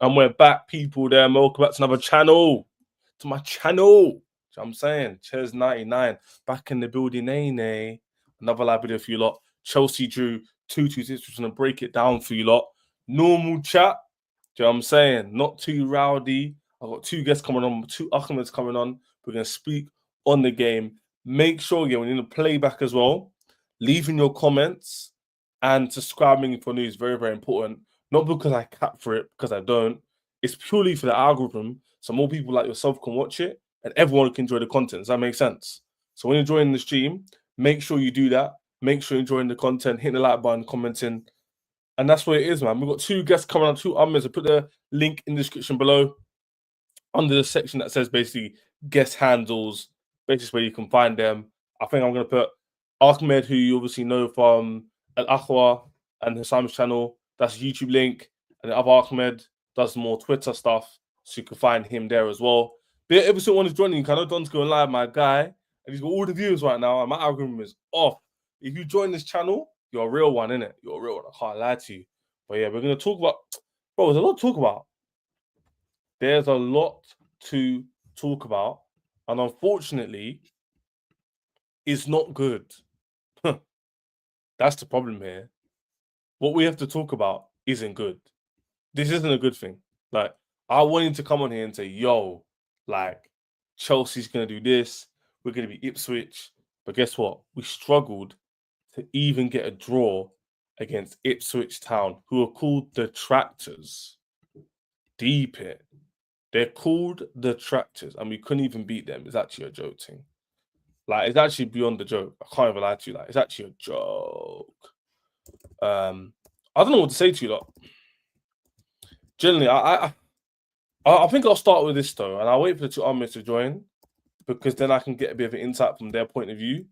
And we're back, people there. Welcome back to another channel. To my channel. You know what I'm saying? Cheers 99. Back in the building, nay. Another live video for you lot. Chelsea drew 2-2. Just gonna break it down for you lot. Normal chat. Do you know what I'm saying? Not too rowdy. I've got two guests coming on, two Ahmeds coming on. We're gonna speak on the game. Make sure, we need to play back as well. Leaving your comments and subscribing for news. Very, very important. Not because I cap for it, because I don't. It's purely for the algorithm, so more people like yourself can watch it and everyone can enjoy the content. Does that make sense? So when you're joining the stream, make sure you do that. Make sure you're enjoying the content, hit the like button, commenting. And that's what it is, man. We've got two guests coming on, two Ahmeds. I'll put the link in the description below under the section that says basically guest handles, basically where you can find them. I think I'm going to put Ahmed, who you obviously know from Al Akhwa and Hassam's channel. That's a YouTube link. And the other Ahmed does more Twitter stuff, so you can find him there as well. But yeah, every single one is joining. I know Don's going live, my guy, and he's got all the views right now, and my algorithm is off. If you join this channel, you're a real one, innit? You're a real one. I can't lie to you. But yeah, we're going to talk about... Bro, there's a lot to talk about. There's a lot to talk about. And unfortunately, it's not good. That's the problem here. What we have to talk about isn't good. This isn't a good thing. Like, I wanted to come on here and say, yo, like, Chelsea's going to do this. We're going to be Ipswich. But guess what? We struggled to even get a draw against Ipswich Town, who are called the Tractors. Deep it. They're called the Tractors, and we couldn't even beat them. It's actually a joke thing. Like, it's actually beyond the joke. I can't even lie to you. Like, it's actually a joke. I don't know what to say to you, lot. Generally, I think I'll start with this, though, and I'll wait for the two Ahmeds to join, because then I can get a bit of an insight from their point of view.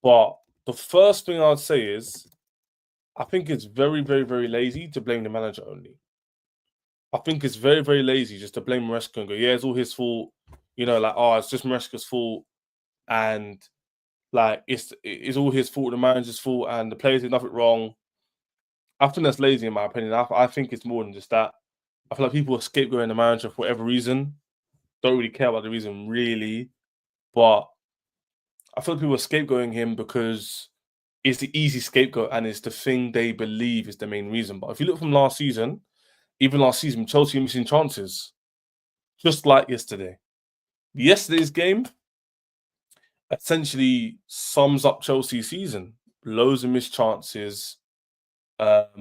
But the first thing I'd say is, I think it's very, very, very lazy to blame the manager only. I think it's very, very lazy just to blame Maresca and go, yeah, it's all his fault. You know, like, oh, it's just Maresca's fault. And, like, it's all his fault, the manager's fault, and the players did nothing wrong. I think that's lazy, in my opinion. I think it's more than just that. I feel like people are scapegoating the manager for whatever reason. Don't really care about the reason, really. But I feel like people are scapegoating him because it's the easy scapegoat and it's the thing they believe is the main reason. But if you look from last season, even last season, Chelsea were missing chances. Just like yesterday. Yesterday's game essentially sums up Chelsea's season. Loads of missed chances,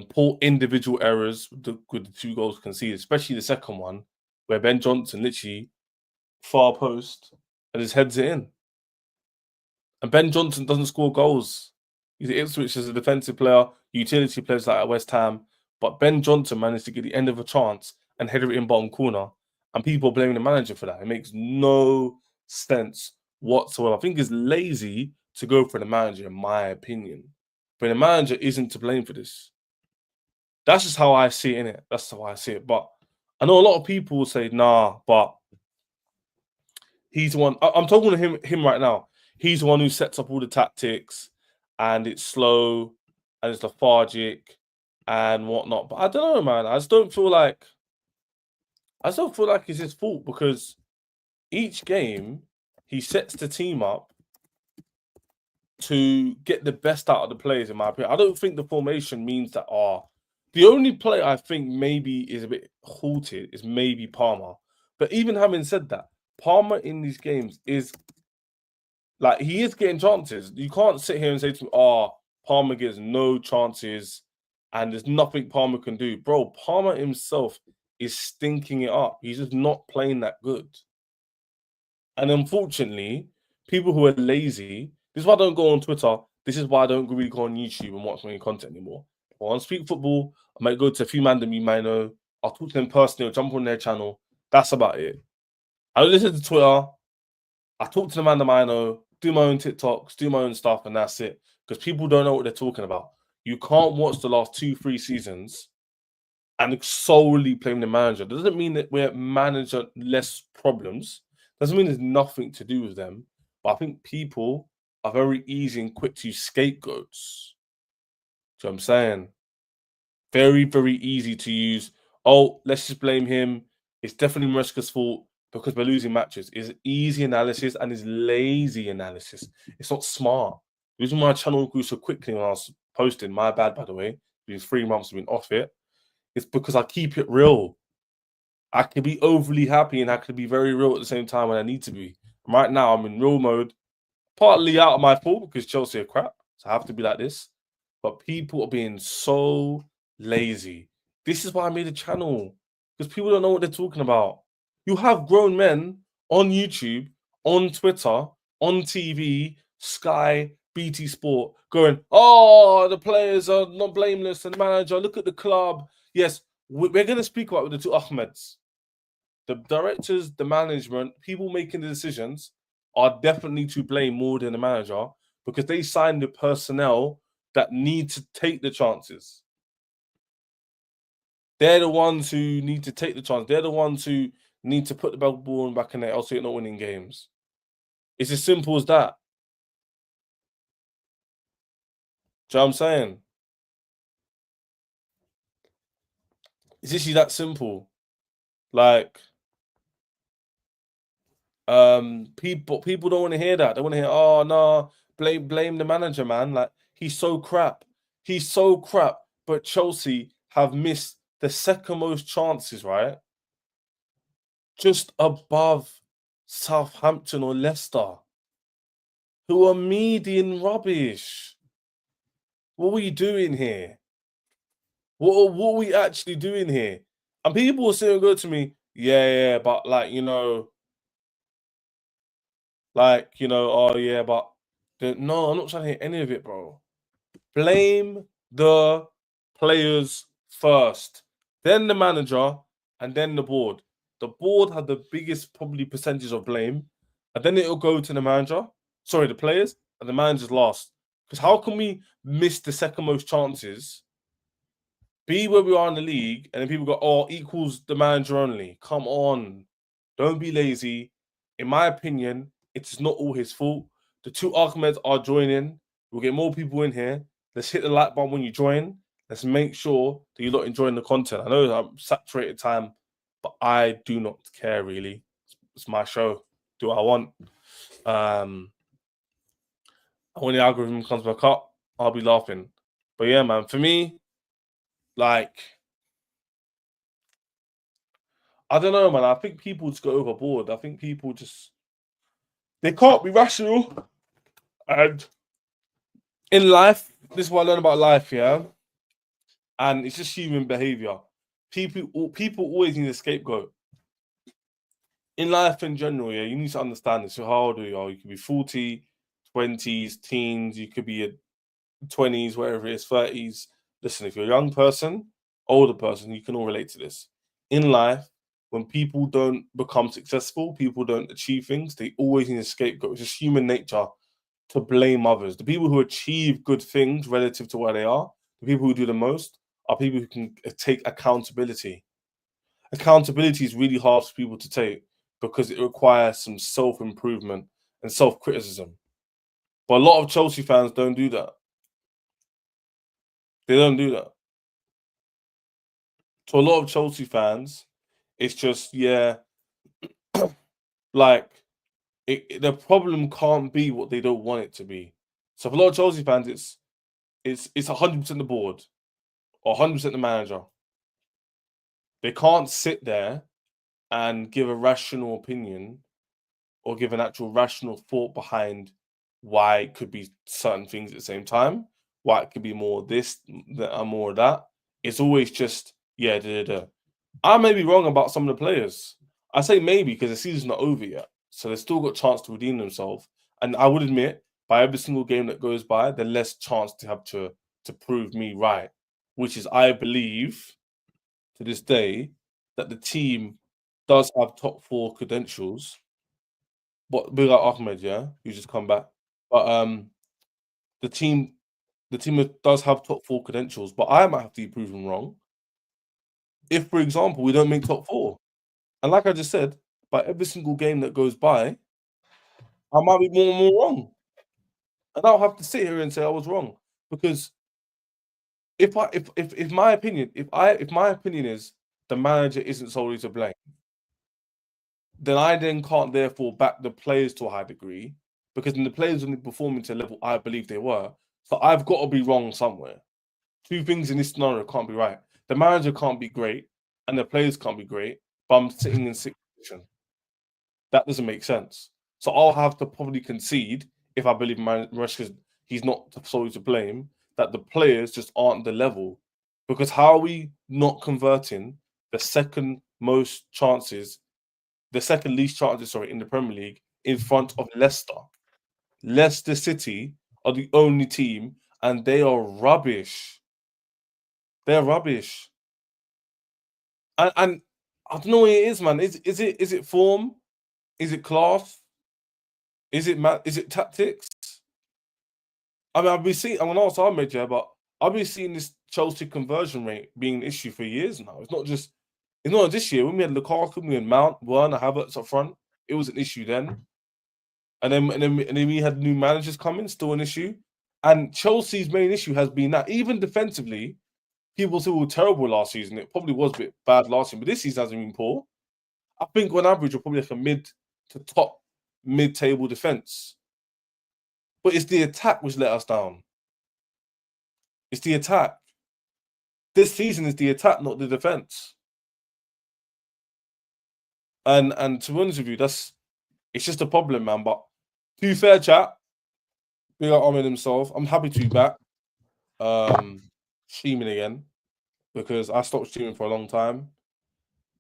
poor individual errors with the two goals conceded, especially the second one, where Ben Johnson literally far post and his heads it in. And Ben Johnson doesn't score goals. He's at Ipswich as a defensive player, utility players like at West Ham. But Ben Johnson managed to get the end of a chance and header it in bottom corner. And people blaming the manager for that. It makes no sense whatsoever. I think it's lazy to go for the manager, in my opinion. But the manager isn't to blame for this. That's just how I see it, innit? That's how I see it. But I know a lot of people will say, nah, but he's the one. I'm talking to him right now. He's the one who sets up all the tactics, and it's slow, and it's lethargic, and whatnot. But I don't know, man. I just don't feel like it's his fault, because each game he sets the team up to get the best out of the players, in my opinion. I don't think the formation means that, the only player I think maybe is a bit halted is maybe Palmer. But even having said that, Palmer in these games is, like, he is getting chances. You can't sit here and say to me, Palmer gets no chances and there's nothing Palmer can do. Bro, Palmer himself is stinking it up. He's just not playing that good. And unfortunately, people who are lazy, this is why I don't go on Twitter. This is why I don't really go on YouTube and watch any content anymore. If I want to speak football, I might go to a few man that you might know. I'll talk to them personally or jump on their channel. That's about it. I don't listen to Twitter. I talk to the man that I know, do my own TikToks, do my own stuff, and that's it. Because people don't know what they're talking about. You can't watch the last 2-3 seasons and solely blame the manager. Doesn't mean that we're manager less problems. Doesn't mean there's nothing to do with them. But I think people are very easy and quick to use scapegoats. Do you know what I'm saying? Very, very easy to use, oh, let's just blame him. It's definitely Maresca's fault because we're losing matches. It's easy analysis and it's lazy analysis. It's not smart. The reason why my channel grew so quickly when I was posting, my bad, by the way, because 3 months I've been off it, it's because I keep it real. I can be overly happy and I can be very real at the same time when I need to be. Right now, I'm in real mode, partly out of my fault because Chelsea are crap. So I have to be like this. But people are being so lazy. This is why I made a channel because people don't know what they're talking about. You have grown men on YouTube, on Twitter, on TV, Sky, BT Sport going, oh, the players are not blameless and manager. Look at the club. Yes, we're going to speak about with the two Ahmeds. The directors, the management, people making the decisions are definitely to blame more than the manager because they signed the personnel that need to take the chances. They're the ones who need to take the chance. They're the ones who need to put the ball back in there, else you're not winning games. It's as simple as that. Do you know what I'm saying? It's literally that simple. Like, people don't want to hear that. They want to hear, oh no, blame the manager, man. Like, he's so crap. He's so crap. But Chelsea have missed the second most chances, right? Just above Southampton or Leicester, who are median rubbish. What are we doing here? What are we actually doing here? And people will say and go to me, yeah, but like, oh yeah, but no, I'm not trying to hear any of it, bro. Blame the players first, then the manager, and then the board. The board had the biggest probably percentage of blame, and then it'll go to the manager. Sorry, the players, and the manager's last. Because how can we miss the second most chances? Be where we are in the league, and then people go, "Oh, equals the manager only." Come on, don't be lazy. In my opinion, it's not all his fault. The two Ahmeds are joining. We'll get more people in here. Let's hit the like button when you join. Let's make sure that you're not enjoying the content. I know I'm saturated time, but I do not care really. It's my show. Do what I want. When the algorithm comes back up, I'll be laughing. But yeah, man, for me, like, I don't know, man. I think people just go overboard. I think people just they can't be rational. And in life, this is what I learned about life, yeah. And it's just human behavior. People always need a scapegoat. In life in general, yeah, you need to understand this. So how old are you? You could be 40, 20s, teens, you could be a 20s, whatever it is, 30s. Listen, if you're a young person, older person, you can all relate to this. In life, when people don't become successful, people don't achieve things, they always need a scapegoat. It's just human nature to blame others. The people who achieve good things relative to where they are, the people who do the most, are people who can take accountability. Accountability is really hard for people to take because it requires some self improvement and self criticism. But a lot of Chelsea fans don't do that. They don't do that. To a lot of Chelsea fans, it's just, yeah, like the problem can't be what they don't want it to be. So for a lot of Chelsea fans, it's 100% the board or 100% the manager. They can't sit there and give a rational opinion or give an actual rational thought behind why it could be certain things at the same time, why it could be more this and more of that. It's always just, yeah, da, da, da. I may be wrong about some of the players. I say maybe because the season's not over yet. So they've still got a chance to redeem themselves. And I would admit, by every single game that goes by, the less chance to have to prove me right. Which is I believe to this day that the team does have top four credentials. But big up Ahmed, yeah, who's just come back. But the team does have top four credentials, but I might have to be proven wrong. If, for example, we don't make top four. And like I just said, by every single game that goes by, I might be more and more wrong. And I'll have to sit here and say I was wrong. Because if my opinion is the manager isn't solely to blame, then I can't therefore back the players to a high degree, because then the players aren't performing to the level I believe they were. So I've got to be wrong somewhere. Two things in this scenario can't be right. The manager can't be great, and the players can't be great, but I'm sitting in sixth position. That doesn't make sense. So I'll have to probably concede, if I believe Maresca, he's not solely to blame, that the players just aren't the level. Because how are we not converting the second most chances, the second least chances, sorry, in the Premier League in front of Leicester? Leicester City are the only team, and they are rubbish. They're rubbish. And I don't know what it is, man. Is it form? Is it class? Is it tactics? I mean, I've been seeing. I'm gonna ask Ahmed, yeah, but I've been seeing this Chelsea conversion rate being an issue for years now. It's not just this year. When we had Lukaku, we had Mount, Werner, Havertz up front, it was an issue then. And then we had new managers coming, still an issue. And Chelsea's main issue has been that even defensively, people said we were terrible last season. It probably was a bit bad last season, but this season hasn't been poor. I think on average, we're probably like a mid to top mid-table defense. But it's the attack which let us down. It's the attack. This season is the attack, not the defense. And to be honest with you, it's just a problem, man. But to be fair, chat, big up Ahmed himself. I'm happy to be back. Streaming again, because I stopped streaming for a long time.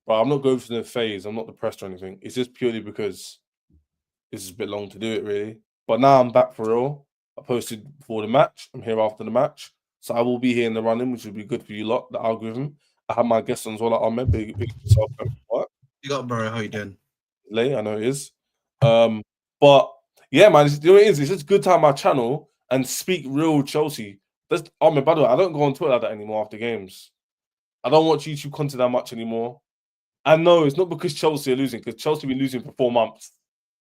But I'm not going through the phase. I'm not depressed or anything. It's just purely because this is a bit long to do it, really. But now I'm back for real. I posted before the match. I'm here after the match. So I will be here in the running, which will be good for you lot, the algorithm. I have my guests on as well, like Ahmed. Big yourself. You got, bro. How you doing? Late, I know it is. But yeah, man, you know what it is? It's just good to have my channel and speak real Chelsea. Ahmed, by the way, I don't go on Twitter like that anymore after games. I don't watch YouTube content that much anymore. And no, it's not because Chelsea are losing, because Chelsea have been losing for 4 months.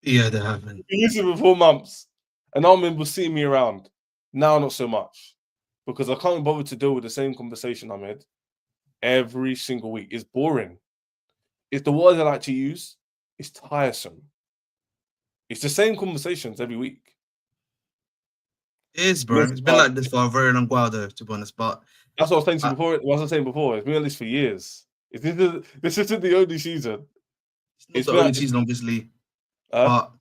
Yeah, they haven't. Been losing for 4 months. And Ahmed was seeing me around. Now, not so much. Because I can't bother to deal with the same conversation, Ahmed, every single week. It's boring. It's the words I like to use. It's tiresome. It's the same conversations every week. It is, bro. It's been like this for a very long while, though, to be honest. But that's what I was saying before. What I was saying before, it's been like this for years. This isn't the only season. It's not the only season, obviously. But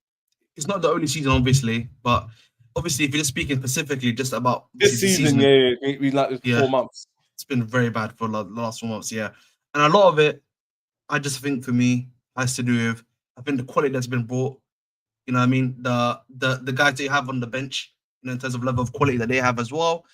it's not the only season, obviously. But obviously, if you're just speaking specifically just about this season, we like this 4 months. It's been very bad for the last 4 months, yeah. And a lot of it, I just think for me, has to do with, I think, the quality that's been brought. You know what I mean? The guys that you have on the bench, you know, in terms of level of quality that they have as well.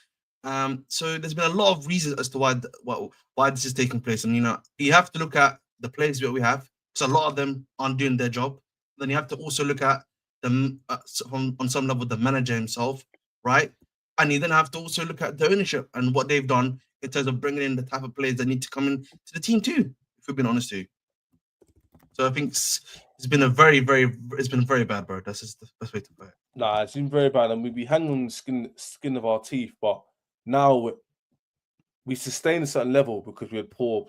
So there's been a lot of reasons as to why this is taking place. And, you know, you have to look at the players that we have, because a lot of them aren't doing their job. Then you have to also look at them on some level, the manager himself, right? And you then have to also look at the ownership and what they've done in terms of bringing in the type of players that need to come in to the team too, if we're being honest too. So I think it's been very bad, bro. That's just the best way to put it. Nah, it's been very bad, and we'd be hanging on the skin of our teeth. But now we sustained a certain level because we had poor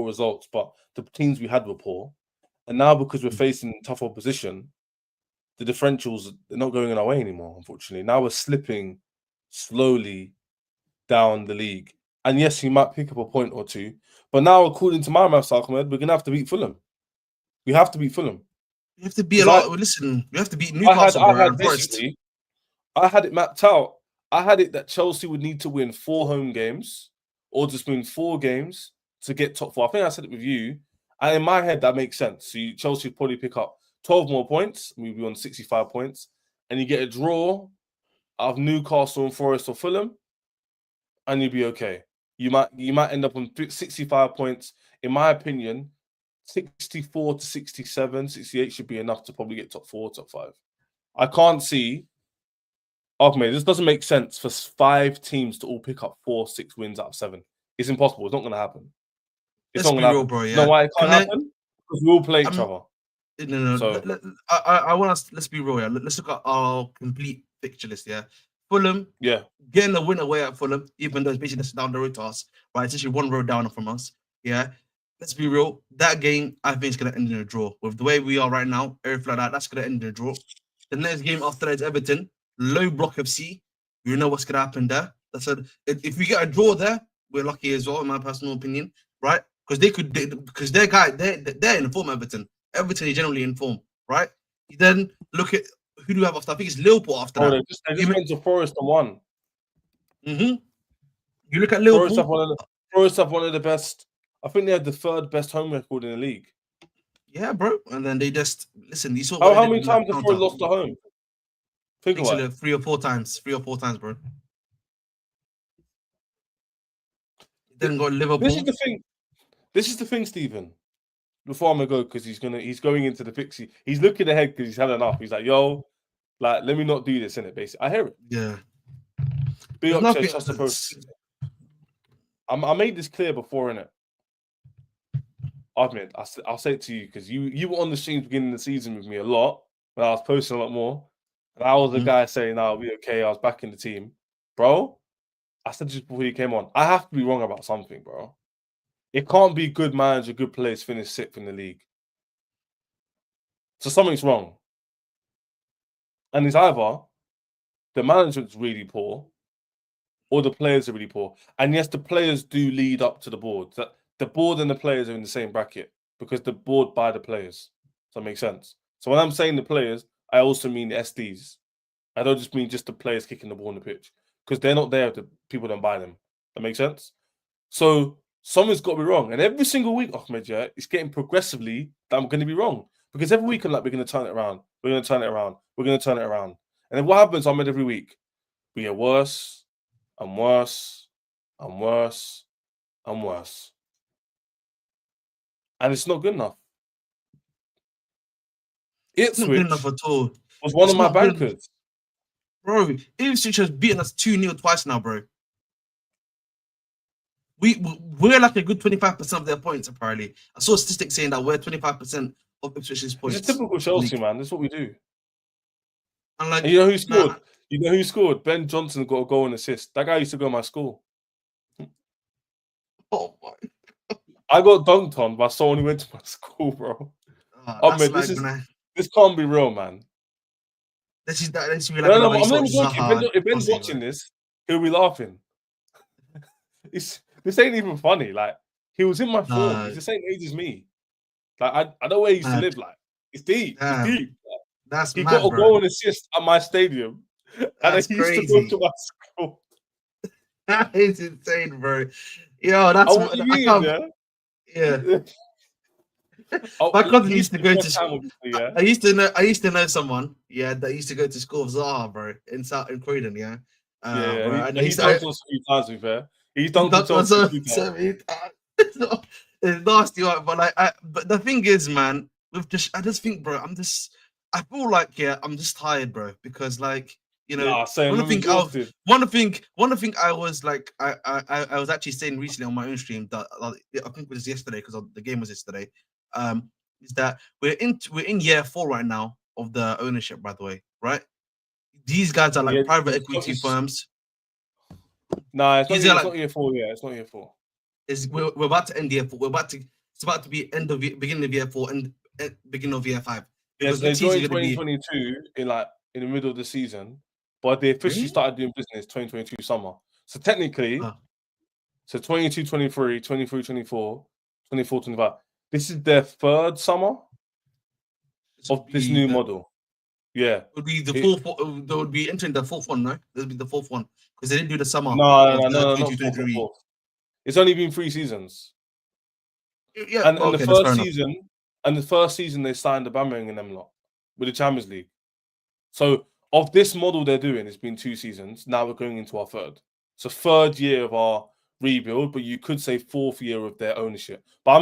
results, but the teams we had were poor. And now because we're facing tough opposition, the differentials are not going in our way anymore, unfortunately. Now we're slipping slowly down the league. And yes, he might pick up a point or two. But now, according to my maths, Ahmed, we're going to have to beat Fulham. We have to beat Fulham. You have to beat a lot. Listen, we have to beat Newcastle. I had it mapped out. I had it that Chelsea would need to win 4 home games or just win 4 games to get top 4. I think I said it with you. And in my head, that makes sense. So Chelsea would probably pick up 12 more points. We'd be on 65 points. And you get a draw of Newcastle and Forest or Fulham, and you'd be okay. You might end up on 65 points. In my opinion, 64 to 67, 68 should be enough to probably get top 4, top 5. I can't see. Okay, this doesn't make sense for 5 teams to all pick up 4, 6 wins out of 7. It's impossible. It's not going to happen. Let's be real, bro. Yeah. You know why it can't happen? Because we all play each other. No. So, I want us. Let's be real. Yeah. Let's look at our complete fixture list. Yeah. Fulham. Yeah. Getting a win away at Fulham, even though it's basically just down the road to us. Right. It's actually 1 road down from us. Yeah. let's be real. That game, I think, is going to end in a draw. With the way we are right now, everything like that, that's going to end in a draw. The next game after that is Everton, low block of C. You know what's going to happen there. That's if we get a draw there, we're lucky as well, in my personal opinion, right? Because because they're in form. Everton is generally in form, right? You then look at who do we have after. I think it's Liverpool after that. They just went to Forest and won. You look at Liverpool. Forest have one of the best. I think they had the third best home record in the league. Yeah, bro. And then they just listen. You saw how many times have Forest lost at home? Think about it. 3 or 4 times. 3 or 4 times, bro. Then got Liverpool. This is the thing, Stephen. Before I'm gonna go, because he's going into the pixie. He's looking ahead because he's had enough. He's like, yo, like, let me not do this, innit? Basically, I hear it. Yeah. Big up, trust the process. I made this clear before, innit? I'll say it to you because you were on the stream beginning of the season with me a lot when I was posting a lot more. And I was the guy saying, "I'll be okay." I was back in the team, bro. I said just before you came on, I have to be wrong about something, bro. It can't be good manager, good players finish 6th in the league. So something's wrong. And it's either the management's really poor or the players are really poor. And yes, the players do lead up to the board. The board and the players are in the same bracket because the board buy the players. Does that make sense? So when I'm saying the players, I also mean the SDs. I don't just mean just the players kicking the ball on the pitch because they're not there if the people don't buy them. That makes sense? So something's got to be wrong. And every single week, Ahmed, yeah, it's getting progressively that I'm going to be wrong. Because every week I'm like, we're going to turn it around. We're going to turn it around. We're going to turn it around. And then what happens, Ahmed, every week? We get worse and worse and worse and worse. And it's not good enough. It's not good enough at all. Was one of my bankers. Bro, IPSWICH has beaten us 2-0 twice now, bro. We're like a good 25% of their points, apparently. I saw a statistic saying that we're 25% of IPSWICH's points. It's a typical Chelsea, man. That's what we do. And you know who scored? Nah. You know who scored? Ben Johnson got a goal and assist. That guy used to go to my school. Oh my! I got dunked on by someone who went to my school, bro. This can't be real, man. This be like no, I'm not joking. If Ben's watching this, he'll be laughing. This ain't even funny. Like, he was in my form. He's the same age as me. Like, I know where he used to live. Like, it's deep. It's deep. Like, he got a goal and assist at my stadium. That's and he used to go to my school. That is insane, bro. Yo, that's yeah. My cousin used to go to school. Yeah? I used to know someone, that used to go to school of Zaha, bro, in Croydon, yeah. Bro, he's dunked us a few times, to be fair. He's dunked us a few times. It's nasty, but but the thing is, man, I just think, bro, I feel like, I'm just tired, bro, because like, you know, one of the thing I was like, I was actually saying recently on my own stream that I think it was yesterday because the game was yesterday. Is that we're in year 4 right now of the ownership, by the way, right? These guys are like private equity firms. Nah, it's not year 4 yet. It's not year 4. We're about to end year 4. It's about to be beginning of year 4 and beginning of year 5. Because they joined 2022 in the middle of the season, but they officially started doing business 2022 summer. So technically, so 22-23, 23-24, 24-25. This is their 3rd summer of this new model. Yeah. It would be the 4th. They would be entering the 4th one, no? This would be the 4th one because they didn't do the summer. No, not 4th. It's only been 3 seasons. Yeah, and the first season they signed the Aubameyang and them lot with the Champions League. So of this model they're doing, it's been 2 seasons. Now we're going into our 3rd. So 3rd year of our rebuild, but you could say 4th year of their ownership. But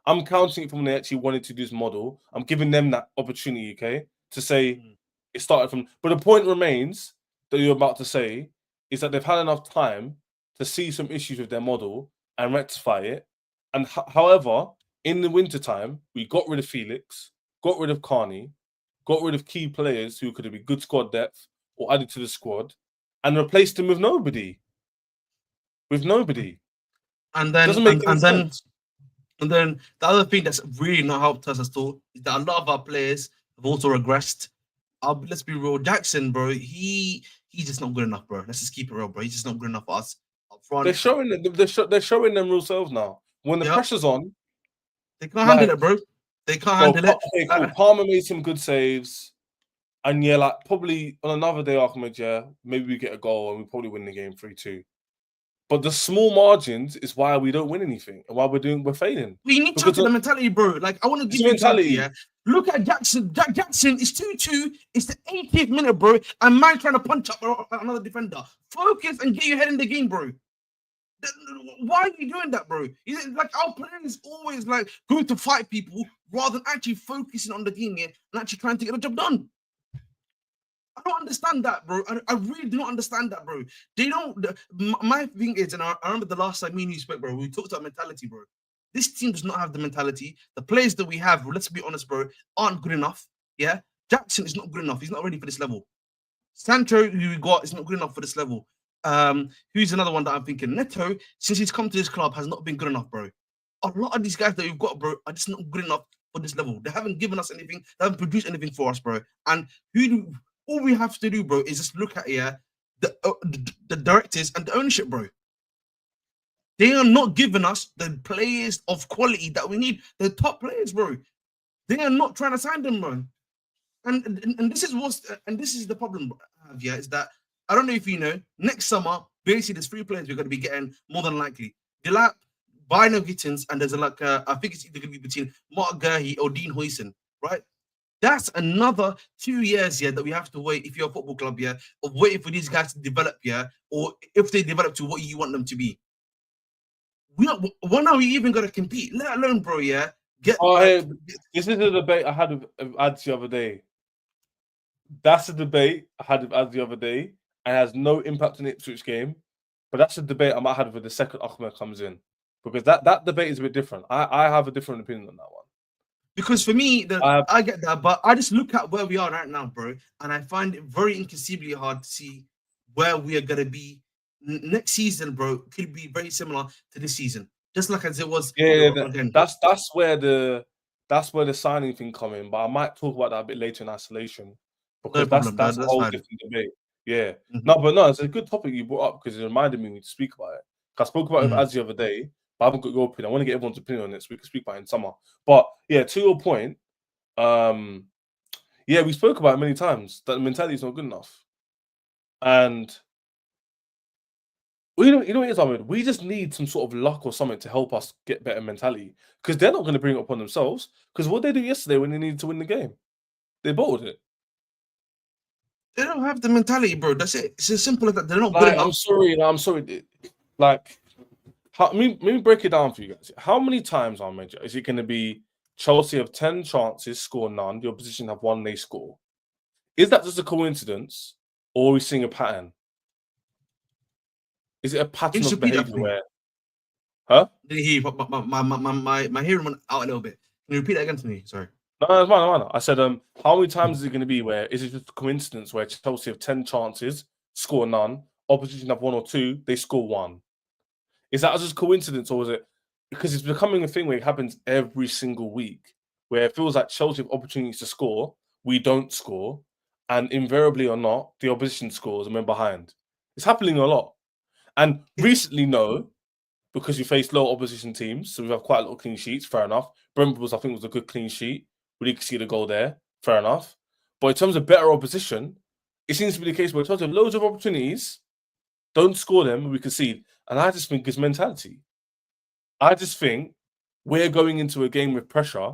I'm counting it from when they actually wanted to do this model. I'm giving them that opportunity, okay, to say it started from. But the point remains that you're about to say is that they've had enough time to see some issues with their model and rectify it. And however, in the wintertime, we got rid of Felix, got rid of Carney, got rid of key players who could be good squad depth or added to the squad, and replaced them with nobody. And then, sense. And then the other thing that's really not helped us at all is that a lot of our players have also regressed. Let's be real, Jackson, bro. He's just not good enough, bro. Let's just keep it real, bro. He's just not good enough for us up front. They're showing them real selves now. When the pressure's on, they can't handle it, bro. They can't handle it. Okay, cool. Palmer made some good saves. And yeah, like probably on another day, Ahmed, yeah, maybe we get a goal and we probably win the game 3-2. But the small margins is why we don't win anything and why we're failing. We need to have the mentality, bro. Like, I want to give you mentality. Yeah, look at Jackson. Jackson is 2-2. It's the 80th minute, bro. And man trying to punch up another defender. Focus and get your head in the game, bro. Why are you doing that, bro? Like, our players always like going to fight people rather than actually focusing on the game here and actually trying to get the job done. I don't understand that, bro. I really do not understand that, bro. They don't. My thing is, and I remember the last time me and you spoke, bro, we talked about mentality, bro. This team does not have the mentality. The players that we have, let's be honest, bro, aren't good enough. Yeah, Jackson is not good enough. He's not ready for this level. Sancho, who we got, is not good enough for this level. Who's another one that I'm thinking? Neto, since he's come to this club, has not been good enough, bro. A lot of these guys that we've got, bro, are just not good enough for this level. They haven't given us anything. They haven't produced anything for us, bro. And all we have to do, bro, is just look at the directors and the ownership, bro. They are not giving us the players of quality that we need. The top players, bro. They are not trying to sign them, bro. And this is the problem I have, is that I don't know if you know, next summer, basically there's 3 players we're going to be getting more than likely. Delap, Bino Gittins, and there's I think it's either going to be between Mark Gurhey or Dean Huijsen, right? That's another 2 years, that we have to wait if you're a football club, of waiting for these guys to develop, or if they develop to what you want them to be. When are we even going to compete? Let alone, bro, Hey, this is the debate I had with Ads the other day. That's the debate I had with Ads the other day, and has no impact on the Ipswich game. But that's the debate I might have with the second Ahmed comes in, because that debate is a bit different. I have a different opinion on that one. Because for me, I get that, but I just look at where we are right now, bro, and I find it very inconceivably hard to see where we are going to be next season, bro. Could be very similar to this season, just like as it was. Again. That's where the signing thing come in, but I might talk about that a bit later in isolation, because that's a whole different debate. Yeah, no, it's a good topic you brought up because it reminded me to speak about it. I spoke about it with Az the other day. But I haven't got your opinion. I want to get everyone's opinion on it so we can speak about it in summer. But yeah, to your point, we spoke about it many times that the mentality is not good enough. And you know what it is, Ahmed? We just need some sort of luck or something to help us get better mentality. Because they're not going to bring it upon themselves. Because what they do yesterday when they needed to win the game, they bottled it. They don't have the mentality, bro. That's it. It's as simple as that. They're not good enough. I'm sorry. Like, let me break it down for you guys. How many times, Ahmed, is it going to be Chelsea have 10 chances, score none, the opposition have 1, they score? Is that just a coincidence, or are we seeing a pattern? Is it a pattern of behavior where... Huh? Did he? My hearing went out a little bit. Can you repeat that again to me? Sorry. No, it's fine. I said, how many times is it going to be where is it just a coincidence where Chelsea have 10 chances, score none, opposition have 1 or 2, they score 1? Is that just coincidence, or is it because it's becoming a thing where it happens every single week, where it feels like Chelsea have opportunities to score, we don't score, and invariably or not, the opposition scores and we're behind. It's happening a lot. And recently, no, because we faced low opposition teams, so we have quite a lot of clean sheets, fair enough. Brentford, I think, was a good clean sheet. We did see the goal there, fair enough. But in terms of better opposition, it seems to be the case where in terms of loads of opportunities, don't score them, we concede. And I just think it's mentality. I just think we're going into a game with pressure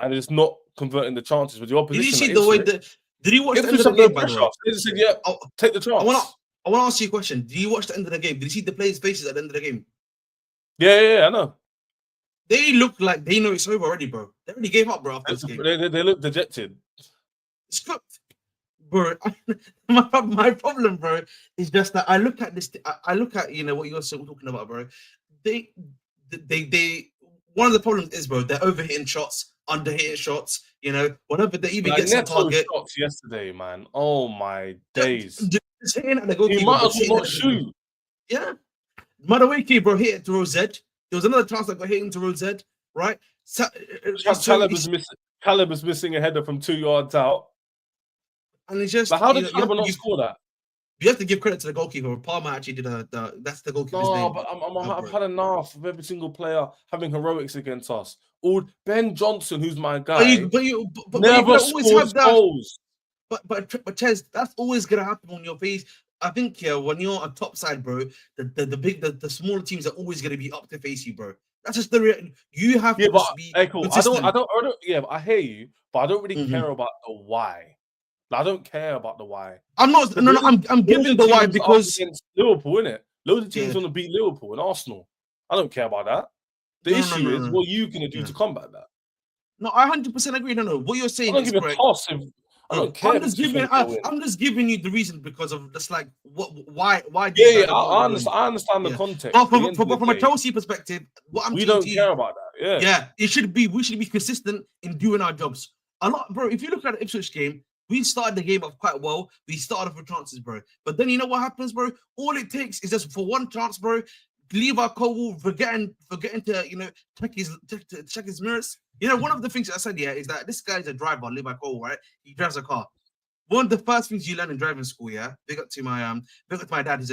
and it's not converting the chances with the opposition. Did you see the way that... Did you watch the end of the game, by the way? They just said, yeah, take the chance. I want to ask you a question. Did you watch the end of the game? Did you see the players' faces at the end of the game? Yeah, I know. They look like they know it's over already, bro. They already gave up, bro, after this game. They look dejected. It's cooked. Bro, my problem, bro, is just that I look at this. I look at what you're talking about, bro. They one of the problems is, bro, they're overhitting shots, underhitting shots. Whenever they even get some target. Shots yesterday, man. Oh my days. Just hitting at the goalkeeper. He might as well not shoot. Yeah, Madueke, bro, hit it to row Z. There was another chance that got hit into row Z. right? So, Caliber's missing a header from 2 yards out. And it's just Like, how did Caliber not score that? You have to give credit to the goalkeeper. Palmer actually did that's the goalkeeper's name. But I've had enough of every single player having heroics against us. Ben Johnson, who's my guy, never scores goals. But Ches, that's always gonna happen on your face. I think when you're a top side, bro, the smaller teams are always gonna be up to face you, bro. That's just the you have to be cool. consistent. I don't. Yeah, I hear you, but I don't really care about the why. I don't care about the why. I'm not. I'm giving the why because against Liverpool, innit? Loads of teams want to beat Liverpool and Arsenal. I don't care about that. The issue is what are you gonna do to combat that? No, I 100% agree. No, what you're saying is correct. I don't care. I'm just giving you the reason because of just like why. I understand the context. But from a Chelsea perspective, what I'm we don't care about that. Yeah, we should be consistent in doing our jobs. A lot, bro. If you look at the Ipswich game, we started the game off quite well. We started off with chances, bro. But then you know what happens, bro? All it takes is just for one chance, bro. Leave our goal, forgetting to check his mirrors. One of the things I said is that this guy's a driver, Levi Cole, right? He drives a car. One of the first things you learn in driving school, big up to my dad. He's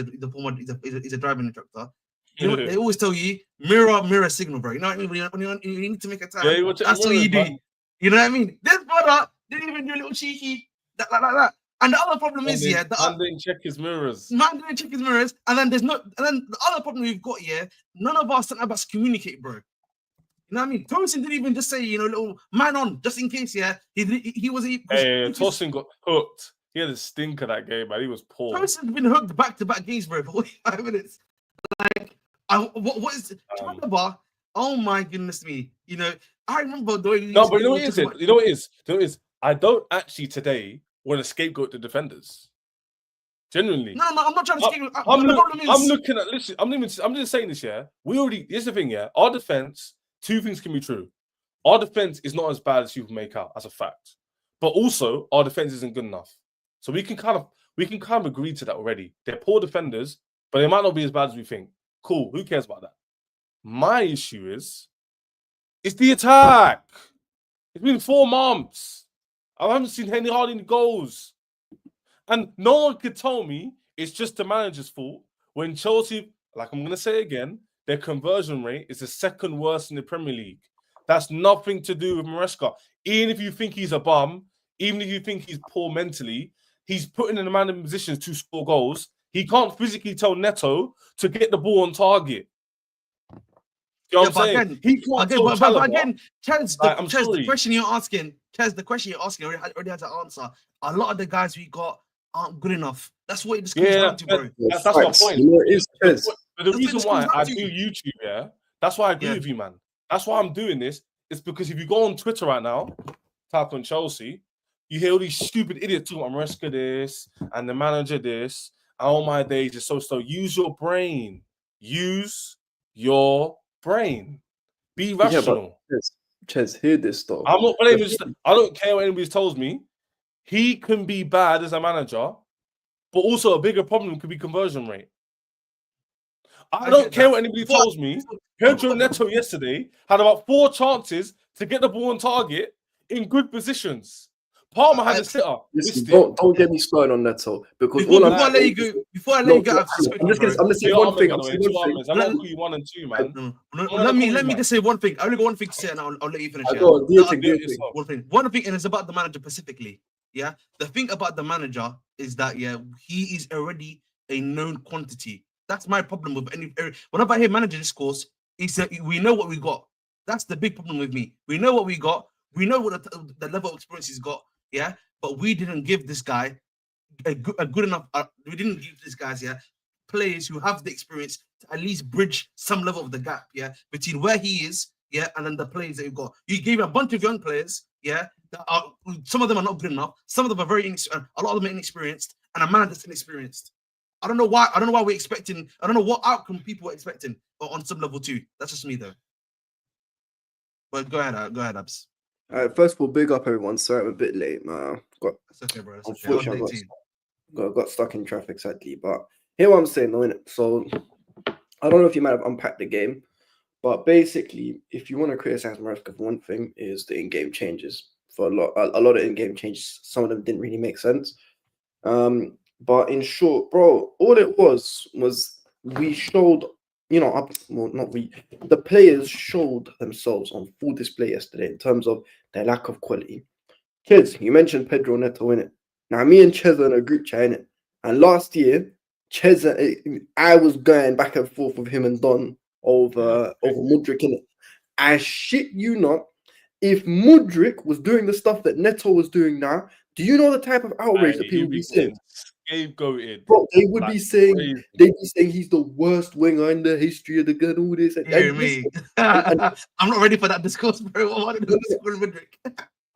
a driving instructor. They always tell you mirror signal, bro. You know what I mean? When you need to make a time, that's what you do. Man. You know what I mean? This brother didn't even do a little cheeky like that. And the other problem is, man didn't check his mirrors. Man didn't check his mirrors, and then the other problem we've got none of our centre backs communicate, bro. You know what I mean? Tosin didn't even just say, little man on, just in case, he was. Tosin got hooked. He had a stinker that game, man. He was poor. Tosin's been hooked back-to-back games, bro, for 45 minutes. Like, what is Caliber? Oh my goodness me! I remember doing. No, but you know what it is. I don't actually today want to scapegoat the defenders. Genuinely. No, I'm not trying to scapegoat. I'm just saying this, here's the thing, Our defense, two things can be true. Our defense is not as bad as people make out, as a fact. But also, our defense isn't good enough. So we can kind of agree to that already. They're poor defenders, but they might not be as bad as we think. Cool, who cares about that? My issue is, it's the attack. It's been 4 months. I haven't seen hardly any goals. And no one could tell me it's just the manager's fault when Chelsea, like I'm going to say again, their conversion rate is the second worst in the Premier League. That's nothing to do with Maresca. Even if you think he's a bum, even if you think he's poor mentally, he's putting in the man in positions to score goals. He can't physically tell Neto to get the ball on target. You know what I'm saying? But again, Chaz, the question you're asking already has an answer. A lot of the guys we got aren't good enough. That's what it just comes down to, bro. That's my point. But the reason why I do YouTube, that's why I agree with you, man. That's why I'm doing this. It's because if you go on Twitter right now, type on Chelsea, you hear all these stupid idiots talking about Maresca this and the manager this. Oh my days, it's so. Use your brain. Use your brain. Be rational. Ches, hear this though. I'm not blaming. I don't care what anybody tells me. He can be bad as a manager, but also a bigger problem could be conversion rate. I don't care what anybody tells me. Pedro Neto yesterday had about 4 chances to get the ball on target in good positions. Palmer had a sitter. Listen, don't get me started on Neto because before I let you go, I'm just gonna say one thing. I'm not going to 1 and 2, man. Let me just say one thing. I only got one thing to say, and I'll let you finish. One thing, and it's about the manager specifically. Yeah, the thing about the manager is that he is already a known quantity. That's my problem with whenever I hear manager discourse, he said we know what we got. That's the big problem with me. We know what we got. We know what the level of experience he's got. Yeah, but we didn't give this guy a good enough. We didn't give these guys players who have the experience to at least bridge some level of the gap. Yeah, between where he is. Yeah, and then the players that you've got. You gave a bunch of young players. Yeah, some of them are not good enough. Some of them are a lot of them are inexperienced, and a man that's inexperienced. I don't know why we're expecting. I don't know what outcome people are expecting on some level too. That's just me though. But go ahead, Abs. First of all, big up everyone. Sorry, I'm a bit late, man. That's okay, bro. Unfortunately, I got stuck in traffic sadly. But hear what I'm saying, though, innit? So I don't know if you might have unpacked the game, But basically, if you want to criticize Maresca for one thing, is the in-game changes. For a lot of in-game changes, some of them didn't really make sense. But in short, bro, all it was we showed, not we, the players showed themselves on full display yesterday in terms of their lack of quality. Kids, you mentioned Pedro Neto in it. Now, me and Ches are in a group chat in it, and last year, Ches, I was going back and forth with him and Don over Mudryk in it. I shit you not. If Mudryk was doing the stuff that Neto was doing now, do you know the type of outrage that people would be saying? Scapegoated. Bro, they would be saying they'd be saying he's the worst winger in the history of the good, all this. Hear me. I'm not ready for that discourse, bro. I want to do this with Mudryk.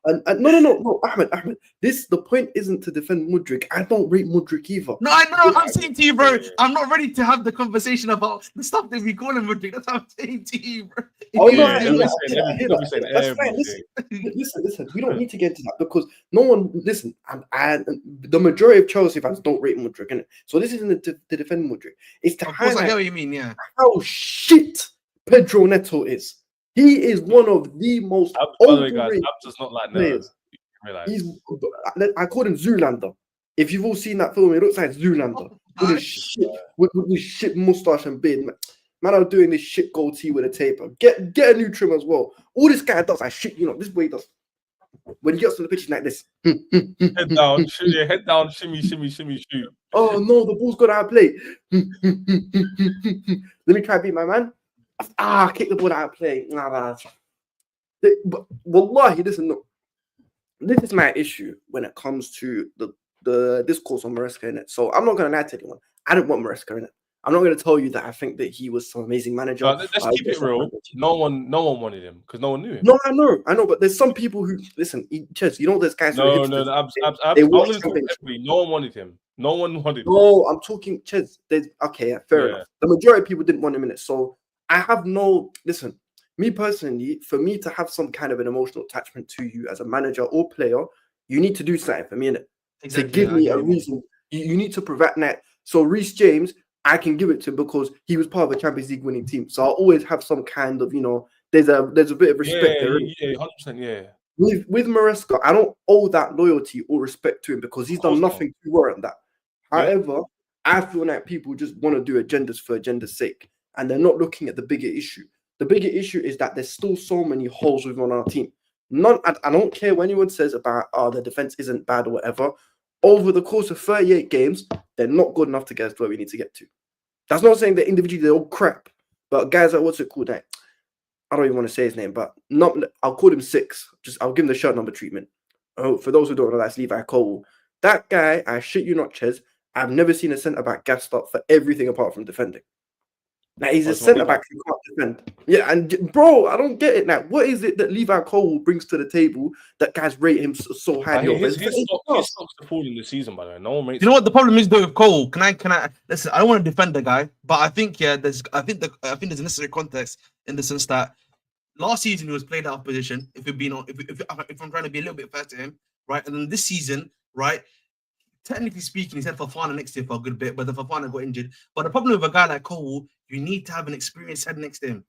And no, Ahmed. The point isn't to defend Mudryk. I don't rate Mudryk either. No, I know. I'm saying to you, bro. I'm not ready to have the conversation about the stuff that we call him Mudryk. That's what I'm saying to you, bro. That's fine. Listen. We don't need to get into that because no one. Listen, the majority of Chelsea fans don't rate Mudryk, innit? So this isn't to defend Mudryk. It's to highlight. I get what you mean. Yeah. How shit Pedro Neto is. He is one of the most overrated does not like players. I called him Zoolander. If you've all seen that film, it looks like Zoolander with his shit mustache and beard. Man, I'm doing this shit goatee with a taper. Get a new trim as well. All this guy does, I shit you know. This way he does. When he gets on the pitch, he's like this. Head down, shoot your head down, shimmy, shoot. Oh no, the ball's gonna outplay. Let me try to beat my man. Kick the ball out of play. Nah. But wallahi, listen, no. This is my issue when it comes to the discourse on Maresca in it. So I'm not gonna lie to anyone. I didn't want Maresca in it. I'm not gonna tell you that I think that he was some amazing manager. Let's keep it real. No one wanted him because no one knew him. No, I know, but there's some people who listen. Chess, you know, there's guys. No, no one wanted him. No one wanted him. No, I'm talking Chess. Fair enough. The majority of people didn't want him in it. So I have listen, me personally, for me to have some kind of an emotional attachment to you as a manager or player, you need to do something for me, innit? Exactly, to give me a reason. You need to provide that. So Reece James, I can give it to him because he was part of a Champions League winning team. So I'll always have some kind of, there's a bit of respect there. Yeah, 100%, yeah. With Maresca, I don't owe that loyalty or respect to him because he's done nothing to warrant that. However, I feel like people just want to do agendas for agenda's sake. And they're not looking at the bigger issue. The bigger issue is that there's still so many holes within our team. I don't care what anyone says about the defense isn't bad or whatever. Over the course of 38 games, they're not good enough to get us to where we need to get to. That's not saying that individually they're all crap. But guys like, what's it called? Like, I don't even want to say his name, but I'll call him 6. I'll give him the shirt number treatment. For those who don't know, that's Levi Cole. That guy, I shit you not, Ches, I've never seen a centre-back gassed up for everything apart from defending. Now he's a centre back who can't defend. Yeah, and bro, I don't get it now. What is it that Levi Cole brings to the table that guys rate him so highly? His stocks are falling this season, by the way. No one makes. You know what the problem is though with Cole? Can I listen? I don't want to defend the guy, but I think there's a necessary context in the sense that last season he was played out of position. If I'm trying to be a little bit fair to him, right? And then this season, right? Technically speaking, he's had Fofana next to him for a good bit, but the Fofana got injured. But the problem with a guy like Cole, you need to have an experienced head next to him,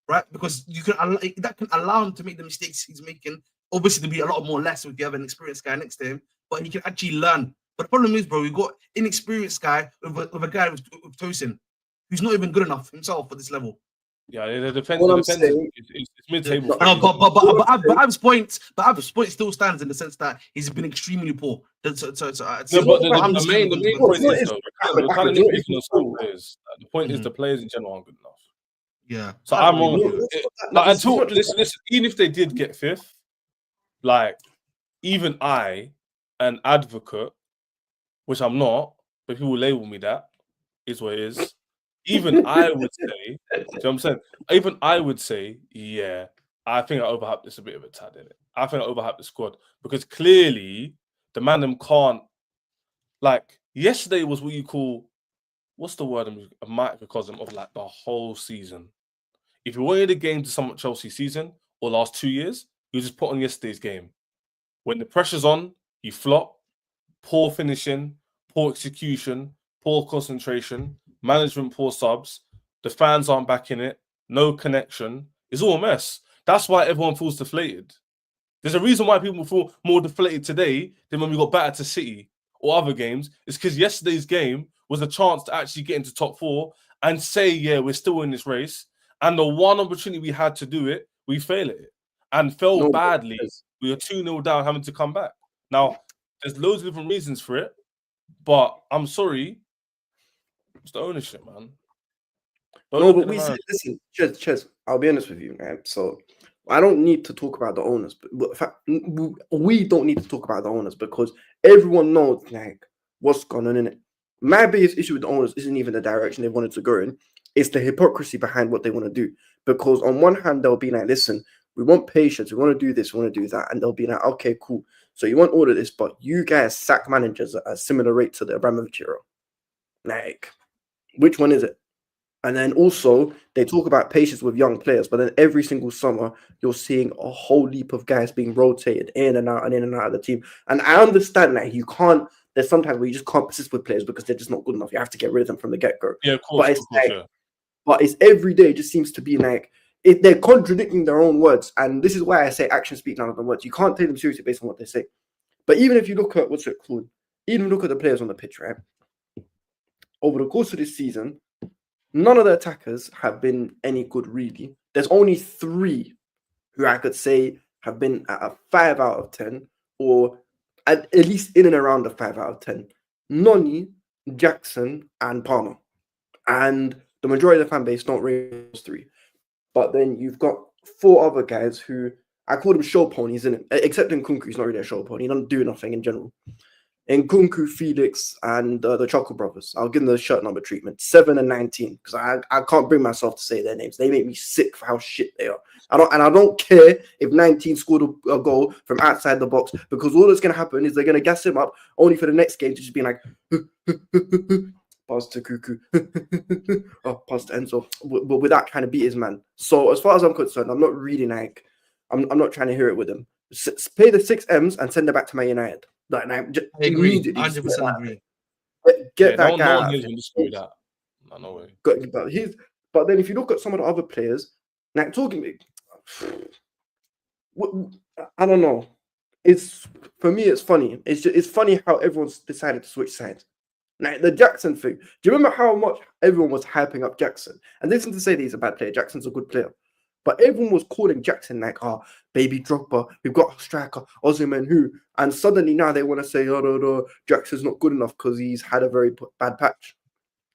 right? Because that can allow him to make the mistakes he's making. Obviously, there'll be a lot more less if you have an experienced guy next to him, but he can actually learn. But the problem is, bro, we've got inexperienced guy with a guy with Tosin, who's not even good enough himself for this level. Yeah, the defense is mid-table. But Ab's point still stands in the sense that he's been extremely poor. The point is the players in general aren't good enough. Yeah. So I'm wrong with you. Listen, even if they did get 5th, like even I, an advocate, which I'm not, but people label me that, is what it is. Even I would say, you know what I'm saying? Even I would say, yeah, I think I overhyped this a bit of a tad in it. I think I overhyped the squad because clearly the man them can't. Like yesterday was what you call, what's the word? A microcosm of like the whole season. If you wanted a game to sum up Chelsea season or last 2 years, you just put on yesterday's game. When the pressure's on, you flop. Poor finishing, poor execution, poor concentration. Management, poor subs. The fans aren't back in it. no connection. It's all a mess. That's why everyone feels deflated. There's a reason why people feel more deflated today than when we got battered to City or other games. It's because yesterday's game was a chance to actually get into top 4 and say, yeah, we're still in this race. And the one opportunity we had to do it, we failed at it and fell badly. We were 2-0 down, having to come back. Now, there's loads of different reasons for it, but I'm sorry, it's the ownership, man. No, but listen, Ches, I'll be honest with you, man. So I don't need to talk about the owners, but in fact, we don't need to talk about the owners because everyone knows like what's going on in it. My biggest issue with the owners isn't even the direction they wanted to go in; it's the hypocrisy behind what they want to do. Because on one hand, they'll be like, "Listen, we want patience, we want to do this, we want to do that," and they'll be like, "Okay, cool. So you want all of this, but you guys sack managers at a similar rate to the Abramovich era. Like, which one is it?" And then also they talk about patience with young players, but then every single summer you're seeing a whole heap of guys being rotated in and out of the team. And I understand that you can't. There's sometimes where you just can't persist with players because they're just not good enough. You have to get rid of them from the get-go. Yeah, of course. But it's every day. It just seems to be like they're contradicting their own words, and this is why I say actions speak louder than words. You can't take them seriously based on what they say. But even if you look at what's it called, even look at the players on the pitch, right? Over the course of this season, none of the attackers have been any good, really. There's only 3 who I could say have been at a 5 out of 10, or at least in and around a 5 out of 10. Noni, Jackson, and Palmer. And the majority of the fan base don't rate those 3. But then you've got 4 other guys who I call them show ponies, innit? Except in Nkunku, he's not really a show pony. He doesn't do nothing in general. Nkunku, Felix, and the Choco Brothers. I'll give them the shirt number treatment, 7 and 19, because I can't bring myself to say their names. They make me sick for how shit they are. I don't care if 19 scored a goal from outside the box, because all that's gonna happen is they're gonna gas him up only for the next game to just be like pass to Cuckoo, oh, pass to Enzo, but without trying to beat his man. So as far as I'm concerned, I'm not really like I'm not trying to hear it with them. Pay the 6 M's and send it back to Man United. Like, I agree. 100% agree. Get that guy. No one can dispute that. No way. But then if you look at some of the other players, like talking, I don't know. It's for me, it's funny. It's funny how everyone's decided to switch sides. Like the Jackson thing. Do you remember how much everyone was hyping up Jackson? And this isn't to say that he's a bad player. Jackson's a good player. But everyone was calling Jackson like, baby Drogba, we've got a striker, Osimhen who. And suddenly now they want to say, no, Jackson's not good enough because he's had a very bad patch.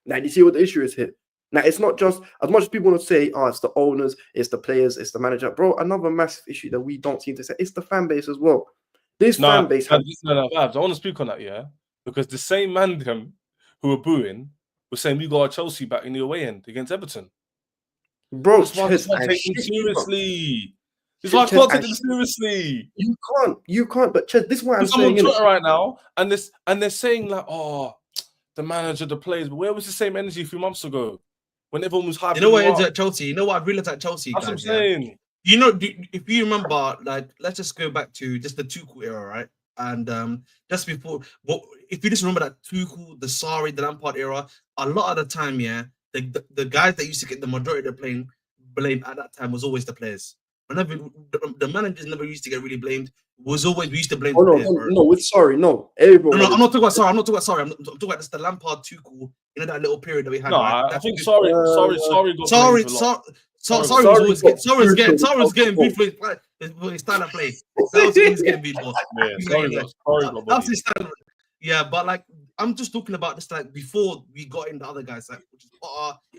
Now, do you see what the issue is here? Now, it's not just, as much as people want to say, it's the owners, it's the players, it's the manager. Bro, another massive issue that we don't seem to say, it's the fan base as well. This fan base has... No, Babs, I want to speak on that, yeah? Because the same man who were booing were saying we got our Chelsea back in the away end against Everton. Bro, this is why I take them seriously. This is why I can't take them seriously. You can't. But Chez, this is why I'm saying. I'm on Twitter right now, and they're saying like, the manager, the players. But where was the same energy a few months ago when everyone was hyping? You know what is at Chelsea? You know what I've realized at Chelsea? That's what I'm saying. You know, if you remember, like, let's just go back to just the Tuchel era, right? And just before, if you just remember that Tuchel, the Sarri, the Lampard era, a lot of the time, the guys that used to get the majority of the blame at that time was always the players. Whenever the managers never used to get really blamed, we used to blame the players. Everyone. I'm not talking about Sarri. I'm talking about just the Lampard Tuchel, that little period that we had. No, right? I think Sarri was getting beat for his style of play. That was his getting beat for. That's his style. Yeah, but like I'm just talking about this like before we got in the other guys, like which is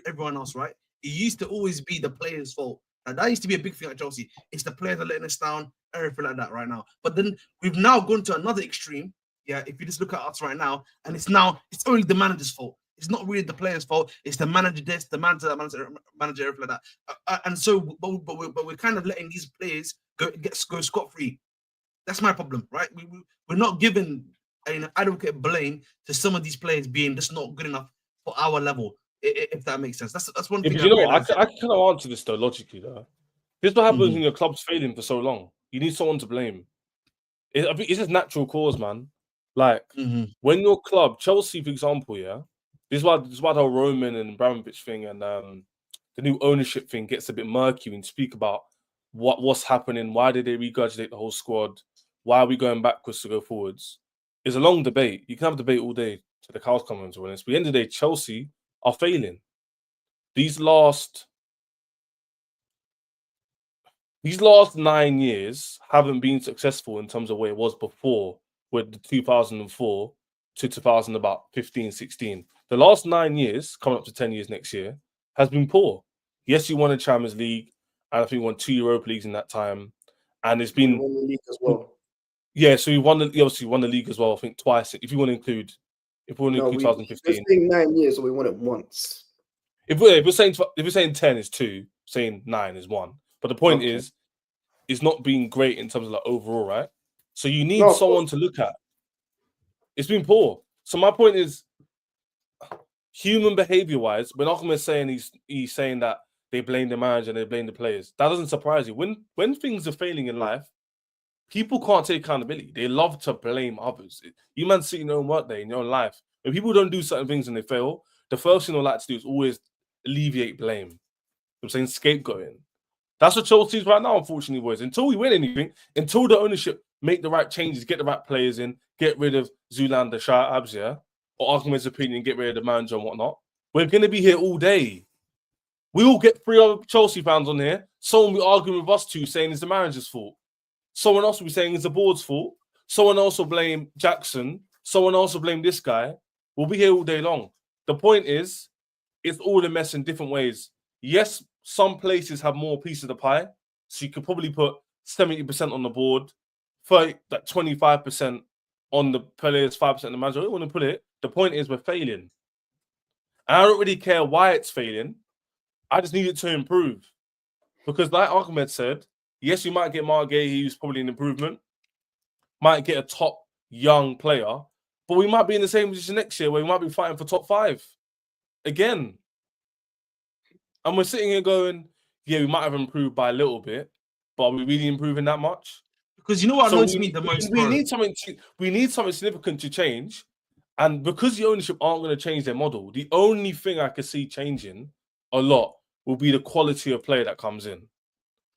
everyone else, right? It used to always be the players' fault. And that used to be a big thing at Chelsea. It's the players are letting us down, everything like that right now. But then we've now gone to another extreme. Yeah, if you just look at us right now, and it's only the manager's fault. It's not really the players' fault. It's the manager this, the manager, everything like that. And so, but we're kind of letting these players go scot-free. That's my problem, right? We're not giving an adequate blame to some of these players being just not good enough for our level. If that makes sense, that's one thing. But you know, I can kind of answer this though logically. Though, this is what happens when your club's failing for so long. You need someone to blame. I think it's just natural cause, man. Like when your club, Chelsea, for example, this is why the Roman and Abramovich thing and the new ownership thing gets a bit murky when you speak about what's happening, why did they regurgitate the whole squad, why are we going backwards to go forwards? It's a long debate. You can have a debate all day to the cows come home, to be honest. But at the end of the day, Chelsea are failing. These last 9 years haven't been successful in terms of where it was before, with the 2004 to 2015, 16. The last 9 years, coming up to 10 years next year, has been poor. Yes, you won the Champions League, and I think you won 2 Europa Leagues in that time. And it's been... We won the league as well. Yeah, so you obviously won the league as well, I think twice. If you want to include 2015. We're saying 9 years, so we won it once. If we're saying 10 is 2, saying 9 is 1. But the point is, it's not being great in terms of like overall, right? So you need someone to look at. It's been poor. So my point is, human behavior-wise, when Ahmed is saying he's saying that they blame the manager and they blame the players, that doesn't surprise you. When things are failing in life, people can't take accountability. They love to blame others. You man see your own work day in your own life. When people don't do certain things and they fail, the first thing they like to do is always alleviate blame. I'm saying scapegoating. That's what Chelsea is right now, unfortunately, boys. Until we win anything, until the ownership make the right changes, get the right players in, get rid of Zoolander, Shah Abs, yeah, or Ahmed's opinion, get rid of the manager and whatnot, we're going to be here all day. We all get 3 other Chelsea fans on here. Someone will be arguing with us two, saying it's the manager's fault. Someone else will be saying it's the board's fault. Someone else will blame Jackson. Someone else will blame this guy. We'll be here all day long. The point is, it's all a mess in different ways. Yes, some places have more piece of the pie, so you could probably put 70% on the board, 25% on the players, 5% on the manager. I don't want to put it. The point is, we're failing. And I don't really care why it's failing. I just need it to improve. Because like Ahmed said, yes, you might get Mark Gay, who's probably an improvement. Might get a top young player. But we might be in the same position next year where we might be fighting for top 5. Again. And we're sitting here going, yeah, we might have improved by a little bit, but are we really improving that much? Because you know what annoys me the most? We need something significant to change. And because the ownership aren't going to change their model, the only thing I could see changing a lot will be the quality of player that comes in.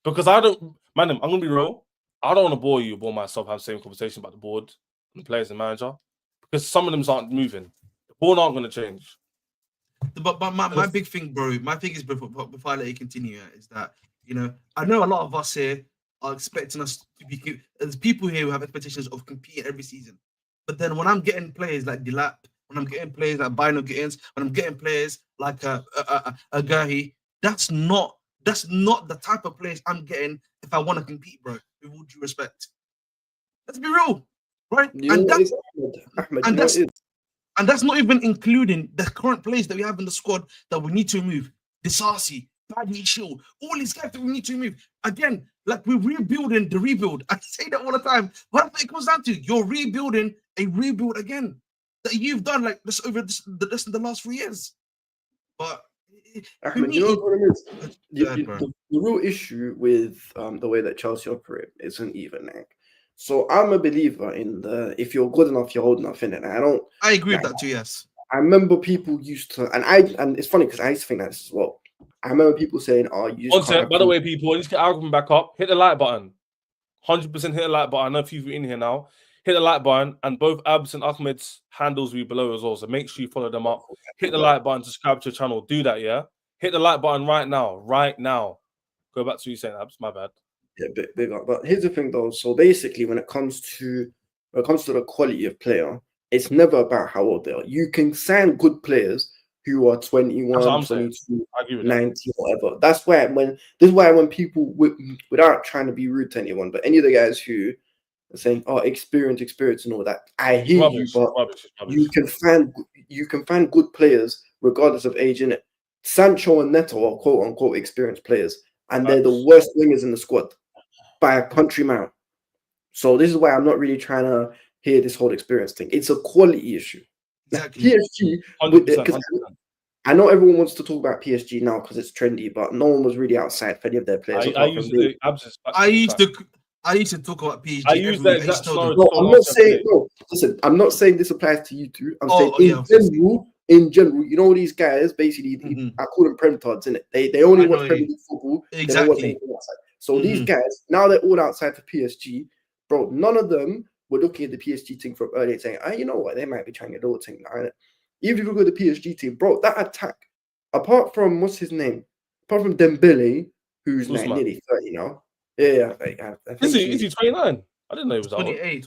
Because I'm going to be real. I don't want to bore you, bore myself, have the same conversation about the board and the players and manager. Because some of them aren't moving. The board aren't going to change. But my big thing, bro, my thing is, before I let you continue, is that, you know, I know a lot of us here are expecting us to be, there's people here who have expectations of competing every season. But then when I'm getting players like Dilap, when I'm getting players like Bino Gittins, when I'm getting players like Gahi, that's not the type of players I'm getting if I want to compete, bro, with all due respect. Let's be real, right? And that's not even including the current players that we have in the squad that we need to remove. Disasi, Paddy Shield, all these guys that we need to remove. Again, like we're rebuilding the rebuild. I say that all the time. What it comes down to? You're rebuilding a rebuild again that you've done like this over the last 3 years. But Ahmed, you know what it is? The real issue with the way that Chelsea operate isn't even like. So I'm a believer in if you're good enough, you're old enough, innit? I agree with that too, yes. I remember people used to, and it's funny because I used to think that as well. I remember people saying, "Oh, you." By the way, people, let's get argument back up. Hit the like button. 100% hit the like button. I know a few of you in here now. Hit the like button, and both Abs and Ahmed's handles will be below as well. So make sure you follow them up. Hit the like button, subscribe to the channel. Do that, yeah. Hit the like button right now. Right now. Go back to what you saying, Abs. My bad. Yeah, big up. But here's the thing, though. So basically, when it comes to the quality of player, it's never about how old they are. You can sign good players who are 21, 22, 19, whatever. That's why when people, without trying to be rude to anyone, but any of the guys who are saying, "Oh, experience and all that," I hear you, but you can find good players regardless of age. Innit? Sancho and Neto are quote unquote experienced players, and they're the worst wingers in the squad by a country mile. So this is why I'm not really trying to hear this whole experience thing. It's a quality issue. Exactly. PSG, because I know everyone wants to talk about PSG now because it's trendy, but no one was really outside for any of their players. I used to talk about PSG. I use that exact no, I'm not saying no. Listen, I'm not saying this applies to you two. I'm saying in general, in general, you know, these guys basically, I call them prem-tards, innit? They only watch Premier League football. They don't watch anything outside. So these guys, now they're all outside for PSG, bro. None of them were looking at the PSG team from earlier saying, you know what, they might be trying a little thing now, innit? Even if you look at the PSG team, bro, that attack, apart from what's his name? Apart from Dembele, who's like nearly 30 now. Yeah, I think is he 29? I didn't know he was 28.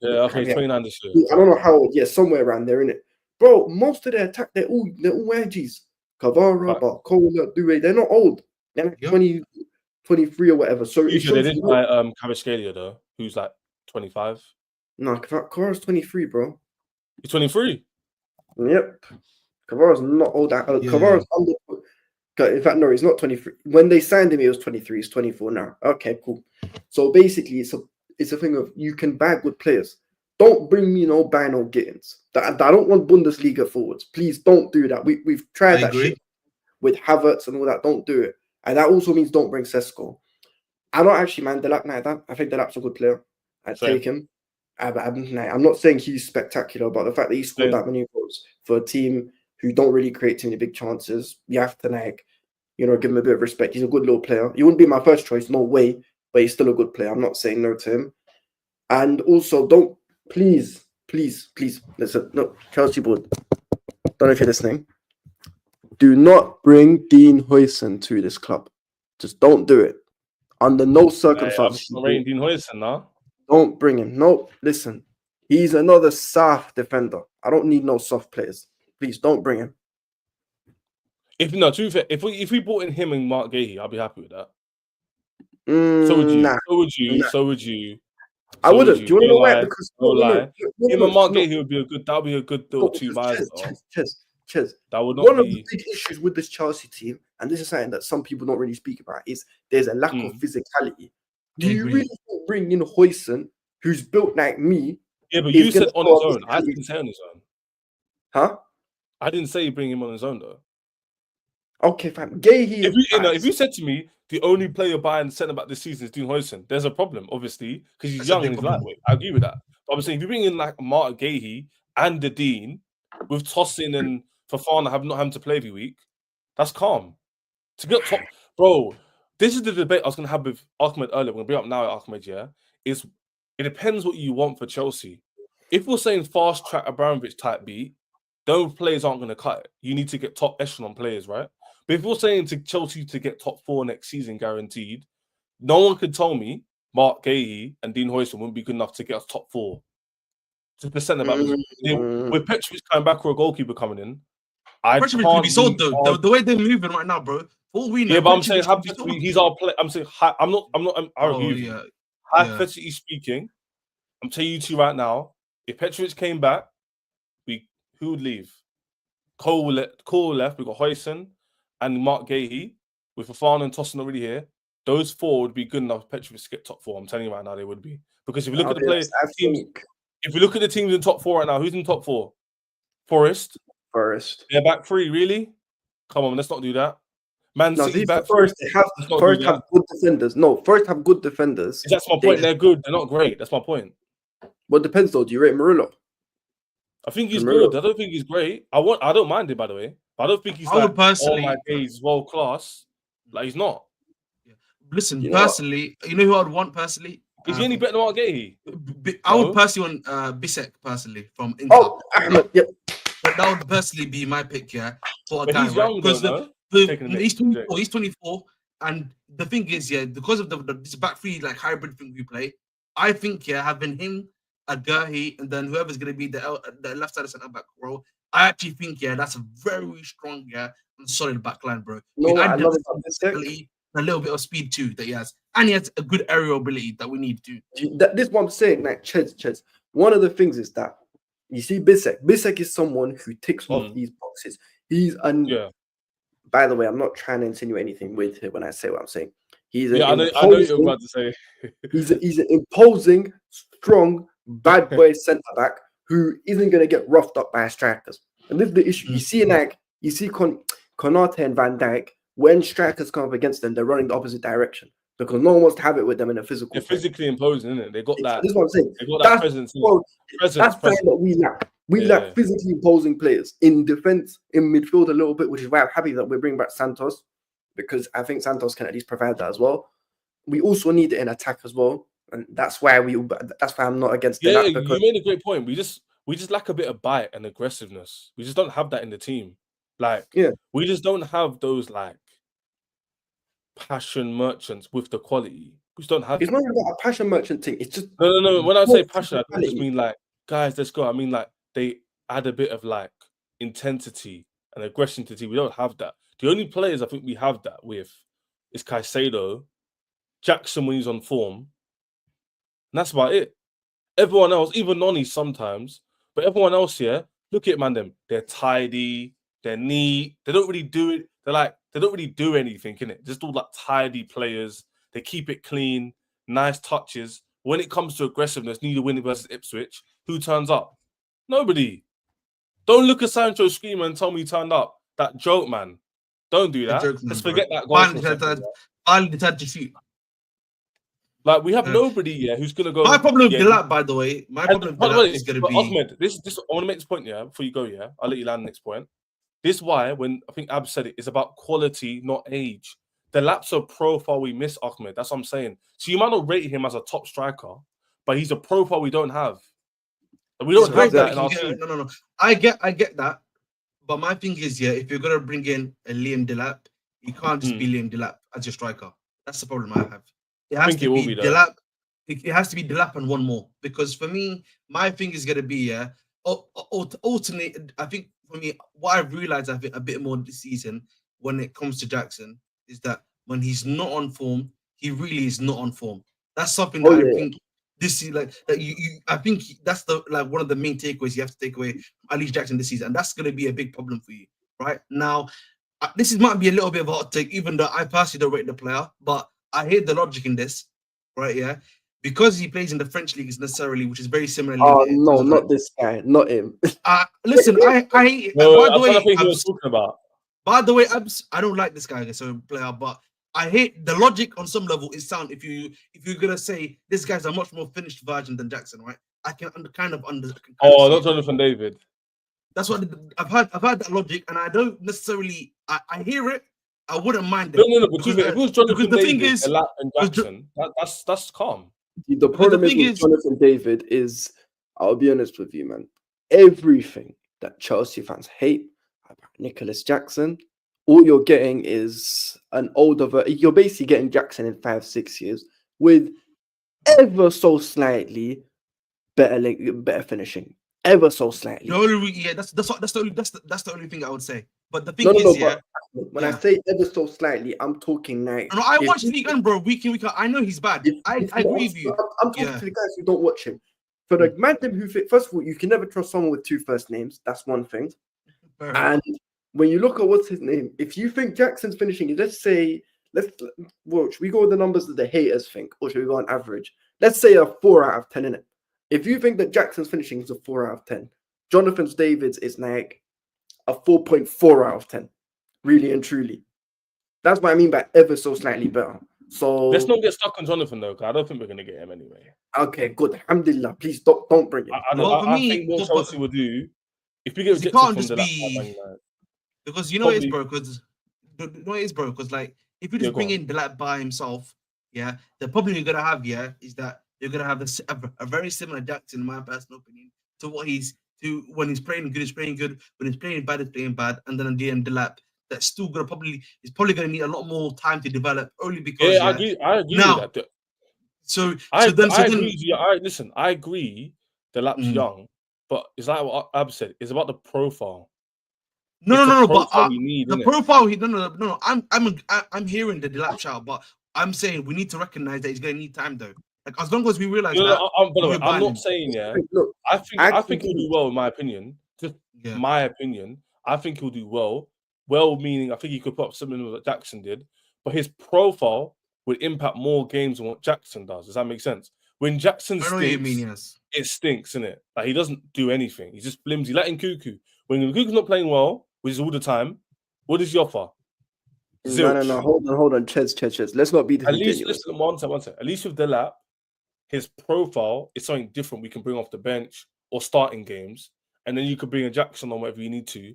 Yeah, okay, he's 29 this year. I don't know how old. Yeah, somewhere around there, innit? Bro, most of their attack, they're all YGs. Cavara, Barcola, Due, they're not old. They're like 20, 23 or whatever. So they didn't buy Kvaratskhelia though, who's like 25. No, Cavara's 23, bro. He's 23. Yep. Cavara's not old. Cavara's under. In fact, no, he's not 23. When they signed him, he was 23. He's 24 now. Okay, cool. So basically, it's a thing of you can buy good players. Don't bring me no buy no Gittins. I don't want Bundesliga forwards. Please don't do that. We've tried that shit with Havertz and all that. Don't do it. And that also means don't bring Sesko. I don't actually mind Delap like that. I think Delap's a good player. I'd take him. I'm not saying he's spectacular, but the fact that he scored that many goals for a team who don't really create too many big chances, you have to give him a bit of respect. He's a good little player. He wouldn't be my first choice, no way, but he's still a good player. I'm not saying no to him. And also, don't please, listen. No, Chelsea board. Don't know if you're listening. Do not bring Dean Huijsen to this club. Just don't do it. Under no circumstances. Dean Huijsen now. Don't bring him. No, listen. He's another soft defender. I don't need no soft players. Please don't bring him. To be fair, if we brought in him and Mark Gahey, I'll be happy with that. So would you. Nah. So would you. I wouldn't. Do you want to know why? Because him and Mark Gahey would be a good little two buys. Cheers. That would not one of the big issues with this Chelsea team, and this is something that some people don't really speak about, is there's a lack of physicality. Do you really bring in Huijsen, who's built like me? Yeah, but you said on his own. I didn't say on his own. Huh? I didn't say you bring him on his own though. Okay, fine. Gahey. If you said to me the only player buying centre back this season is Dean Huijsen, there's a problem, obviously, because he's young and he's lightweight. I agree with that. But I'm saying if you bring in like Mark Gahey and the Dean with Tosin and Fofana not having to play every week, that's calm. To get top, bro. This is the debate I was going to have with Ahmed earlier. We're going to bring up now Ahmed, yeah? It depends what you want for Chelsea. If we're saying fast track Abramovich type beat, those players aren't going to cut it. You need to get top echelon players, right? But if we're saying to Chelsea to get top 4 next season guaranteed, no one could tell me Mark Gahey and Dean Huijsen wouldn't be good enough to get us top 4. Just the centre back. With Petrovic coming back or a goalkeeper coming in, Petrovic could be sold though. The way they're moving right now, bro. All we know, yeah, but I'm saying he's our player. I'm saying I agree with you. Hypothetically speaking, I'm telling you two right now, if Petrovic came back, who would leave? Cole left. We got Huijsen and Mark Gahey with Fofana and Tosin already here. Those 4 would be good enough for Petrovic to get top 4. I'm telling you right now, they would be. Because if you look at the players, if you look at the teams in top 4 right now, who's in top 4? Forest. They're back 3, really? Come on, let's not do that. Man City back first. First have good defenders. No, first have good defenders. That's my point. They're good. They're not great. That's my point. Well, it depends though. Do you rate Murillo? I think he's good. I don't think he's great. I don't mind it, by the way. But I don't think he's oh my days, he's world class. Like he's not. Listen, personally, you know who I'd want personally? Is he any better than Mark Gahey? I would personally want Bisek personally from Inter. Oh, yep. But that would personally be my pick, yeah. For a guy, he's young, because he's 24. He's 24, and the thing is, yeah, because of this back 3 like hybrid thing we play, I think having him, Gahey, and then whoever's gonna be the left side of centre back role, I actually think that's a very strong and solid back line, bro. No, I love it. A little bit of speed too that he has, and he has a good aerial ability that we need to. This is what I'm saying, like Ches. One of the things is that you see Bisek. Bisek is someone who ticks off these boxes. By the way, I'm not trying to insinuate anything with it when I say what I'm saying. I know you're about to say. he's an imposing, strong, bad boy centre back who isn't going to get roughed up by strikers. And this is the issue. You see Konate and Van Dijk. When strikers come up against them, they're running the opposite direction because no one wants to have it with them in a physical. They're physically imposing, isn't it? They got that. This is what I'm saying. They got that presence. That's something that we lack. We Yeah. lack physically imposing players in defense, in midfield a little bit, which is why I'm happy that we're bringing back Santos, because I think Santos can at least provide that as well. We also need it in attack as well, and that's why I'm not against Yeah, that. Because you made a great point. We just lack a bit of bite and aggressiveness. We just don't have that in the team. Like, yeah, we just don't have those like passion merchants with the quality. We just don't have it's it. not even about a passion merchant thing. It's just No. When I say passion, I don't just physicality. mean like, guys, let's go. I mean like they add a bit of like intensity and aggression to the team. We don't have that. The only players I think we have that with is Caicedo, Jackson when he's on form, and that's about it. Everyone else, even Noni sometimes, but everyone else, yeah, look at man, they're tidy, they're neat, they don't really do it. They don't really do anything, innit? Just all like tidy players. They keep it clean, nice touches. When it comes to aggressiveness, need to win it versus Ipswich. Who turns up? Nobody. Don't look at Sancho screaming and tell me he turned up. That joke, man. Don't do that. Let's forget that goal for a second. Finally tried to shoot. Like, we have nobody who's gonna go. My problem with Delap, by the way, is gonna be. Ahmed, this I want to make this point, before you go, I'll let you land the next point. This is why, when I think Ab said it's about quality, not age. Delap's a profile we miss, Ahmed. That's what I'm saying. So you might not rate him as a top striker, but he's a profile we don't have. We don't have that in our team. No. I get that, but my thing is, if you're gonna bring in a Liam Delap, you can't just be Liam Delap as your striker. That's the problem I have. It has to be Delap. It has to be Delap and one more, because for me, my thing is gonna be alternate. I think for me, what I've realized a bit more this season when it comes to Jackson is that when he's not on form, he really is not on form. That's something that I think this is like that. I think that's one of the main takeaways you have to take away from at least Jackson this season, and that's gonna be a big problem for you right now. This might be a little bit of a hot take, even though I personally don't rate the player, but I hear the logic in this, right? Yeah, because he plays in the French leagues necessarily, which is very similar. Oh no, not this guy, not him. Listen, I hate. No, by the way, he was talking about. By the way, I don't like this guy as a player, but I hate the logic on some level is sound. If you're gonna say this guy's a much more finished version than Jackson, right? I can kind of understand. Not Jonathan David. That's what I've heard that logic, and I don't necessarily. I hear it. I wouldn't mind it. No. But if it was Jonathan David, and Jackson, that's calm. The problem with Jonathan David is, I'll be honest with you, man. Everything that Chelsea fans hate about Nicholas Jackson, all you're getting is an older. You're basically getting Jackson in 5-6 years with ever so slightly better finishing. Ever so slightly. That's the only thing I would say. But the thing is, when I say ever so slightly, I'm talking like. No, I watch League One, bro. Week in, week out. I know he's bad. I agree with you. I'm talking to the guys who don't watch him. For the madam who fit, first of all, you can never trust someone with 2 first names. That's one thing. And when you look at what's his name, if you think Jackson's finishing, let's watch. We go with the numbers that the haters think, or should we go on average? Let's say a 4 out of 10 in it. If you think that Jackson's finishing is a 4 out of 10, Jonathan David's is like a 4.4 out of 10. Really and truly. That's what I mean by ever so slightly better. So let's not get stuck on Jonathan though, because I don't think we're gonna get him anyway. Okay, good. Alhamdulillah. Please don't bring him. I think what Chelsea will do, if we get rejected from the because you know it is, bro. Because like if you just bring in Delap by himself, the problem you're gonna have is that you're gonna have a very similar Jackson, in my personal opinion, to what when he's playing good, he's playing good. When he's playing bad, he's playing bad. And then at the end, Delap, that's still gonna probably gonna need a lot more time to develop. Only because I agree now, with that. I agree. Delap's young, but it's like what Ab said. It's about the profile. No. But the profile. No. I'm hearing the Delap shout, but I'm saying we need to recognize that he's gonna need time though. Like as long as we realize that. I'm not saying Look, I think he'll do well. In my opinion, my opinion, I think he'll do well. Well, meaning I think he could put up something that Jackson did, but his profile would impact more games than what Jackson does. Does that make sense? When Jackson stinks, it stinks, innit? Like he doesn't do anything. He's just flimsy. Like in Cuckoo. When Cuckoo's not playing well, which is all the time, what does he offer? Zilch. No. Hold on. Ches. Let's not be disingenuous. At least, listen, one second. At least with Delap, his profile is something different we can bring off the bench or start in games. and then you could bring a Jackson on whatever you need to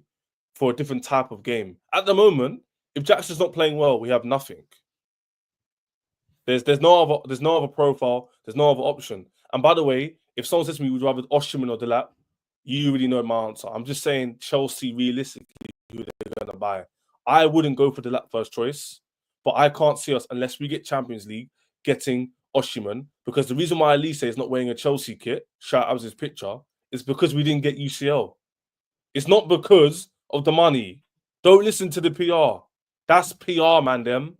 for a different type of game. At the moment, if Jackson's not playing well, we have nothing. There's no other profile, there's no other option. And by the way, if someone says to me, would you rather Osimhen or Delap, you already know my answer. I'm just saying Chelsea realistically who they're going to buy. I wouldn't go for Delap first choice, but I can't see us unless we get Champions League getting Osimhen, because the reason why Elise is not wearing a Chelsea kit, shout out his picture, is because we didn't get UCL. It's not because of the money. Don't listen to the PR. That's PR, man, them.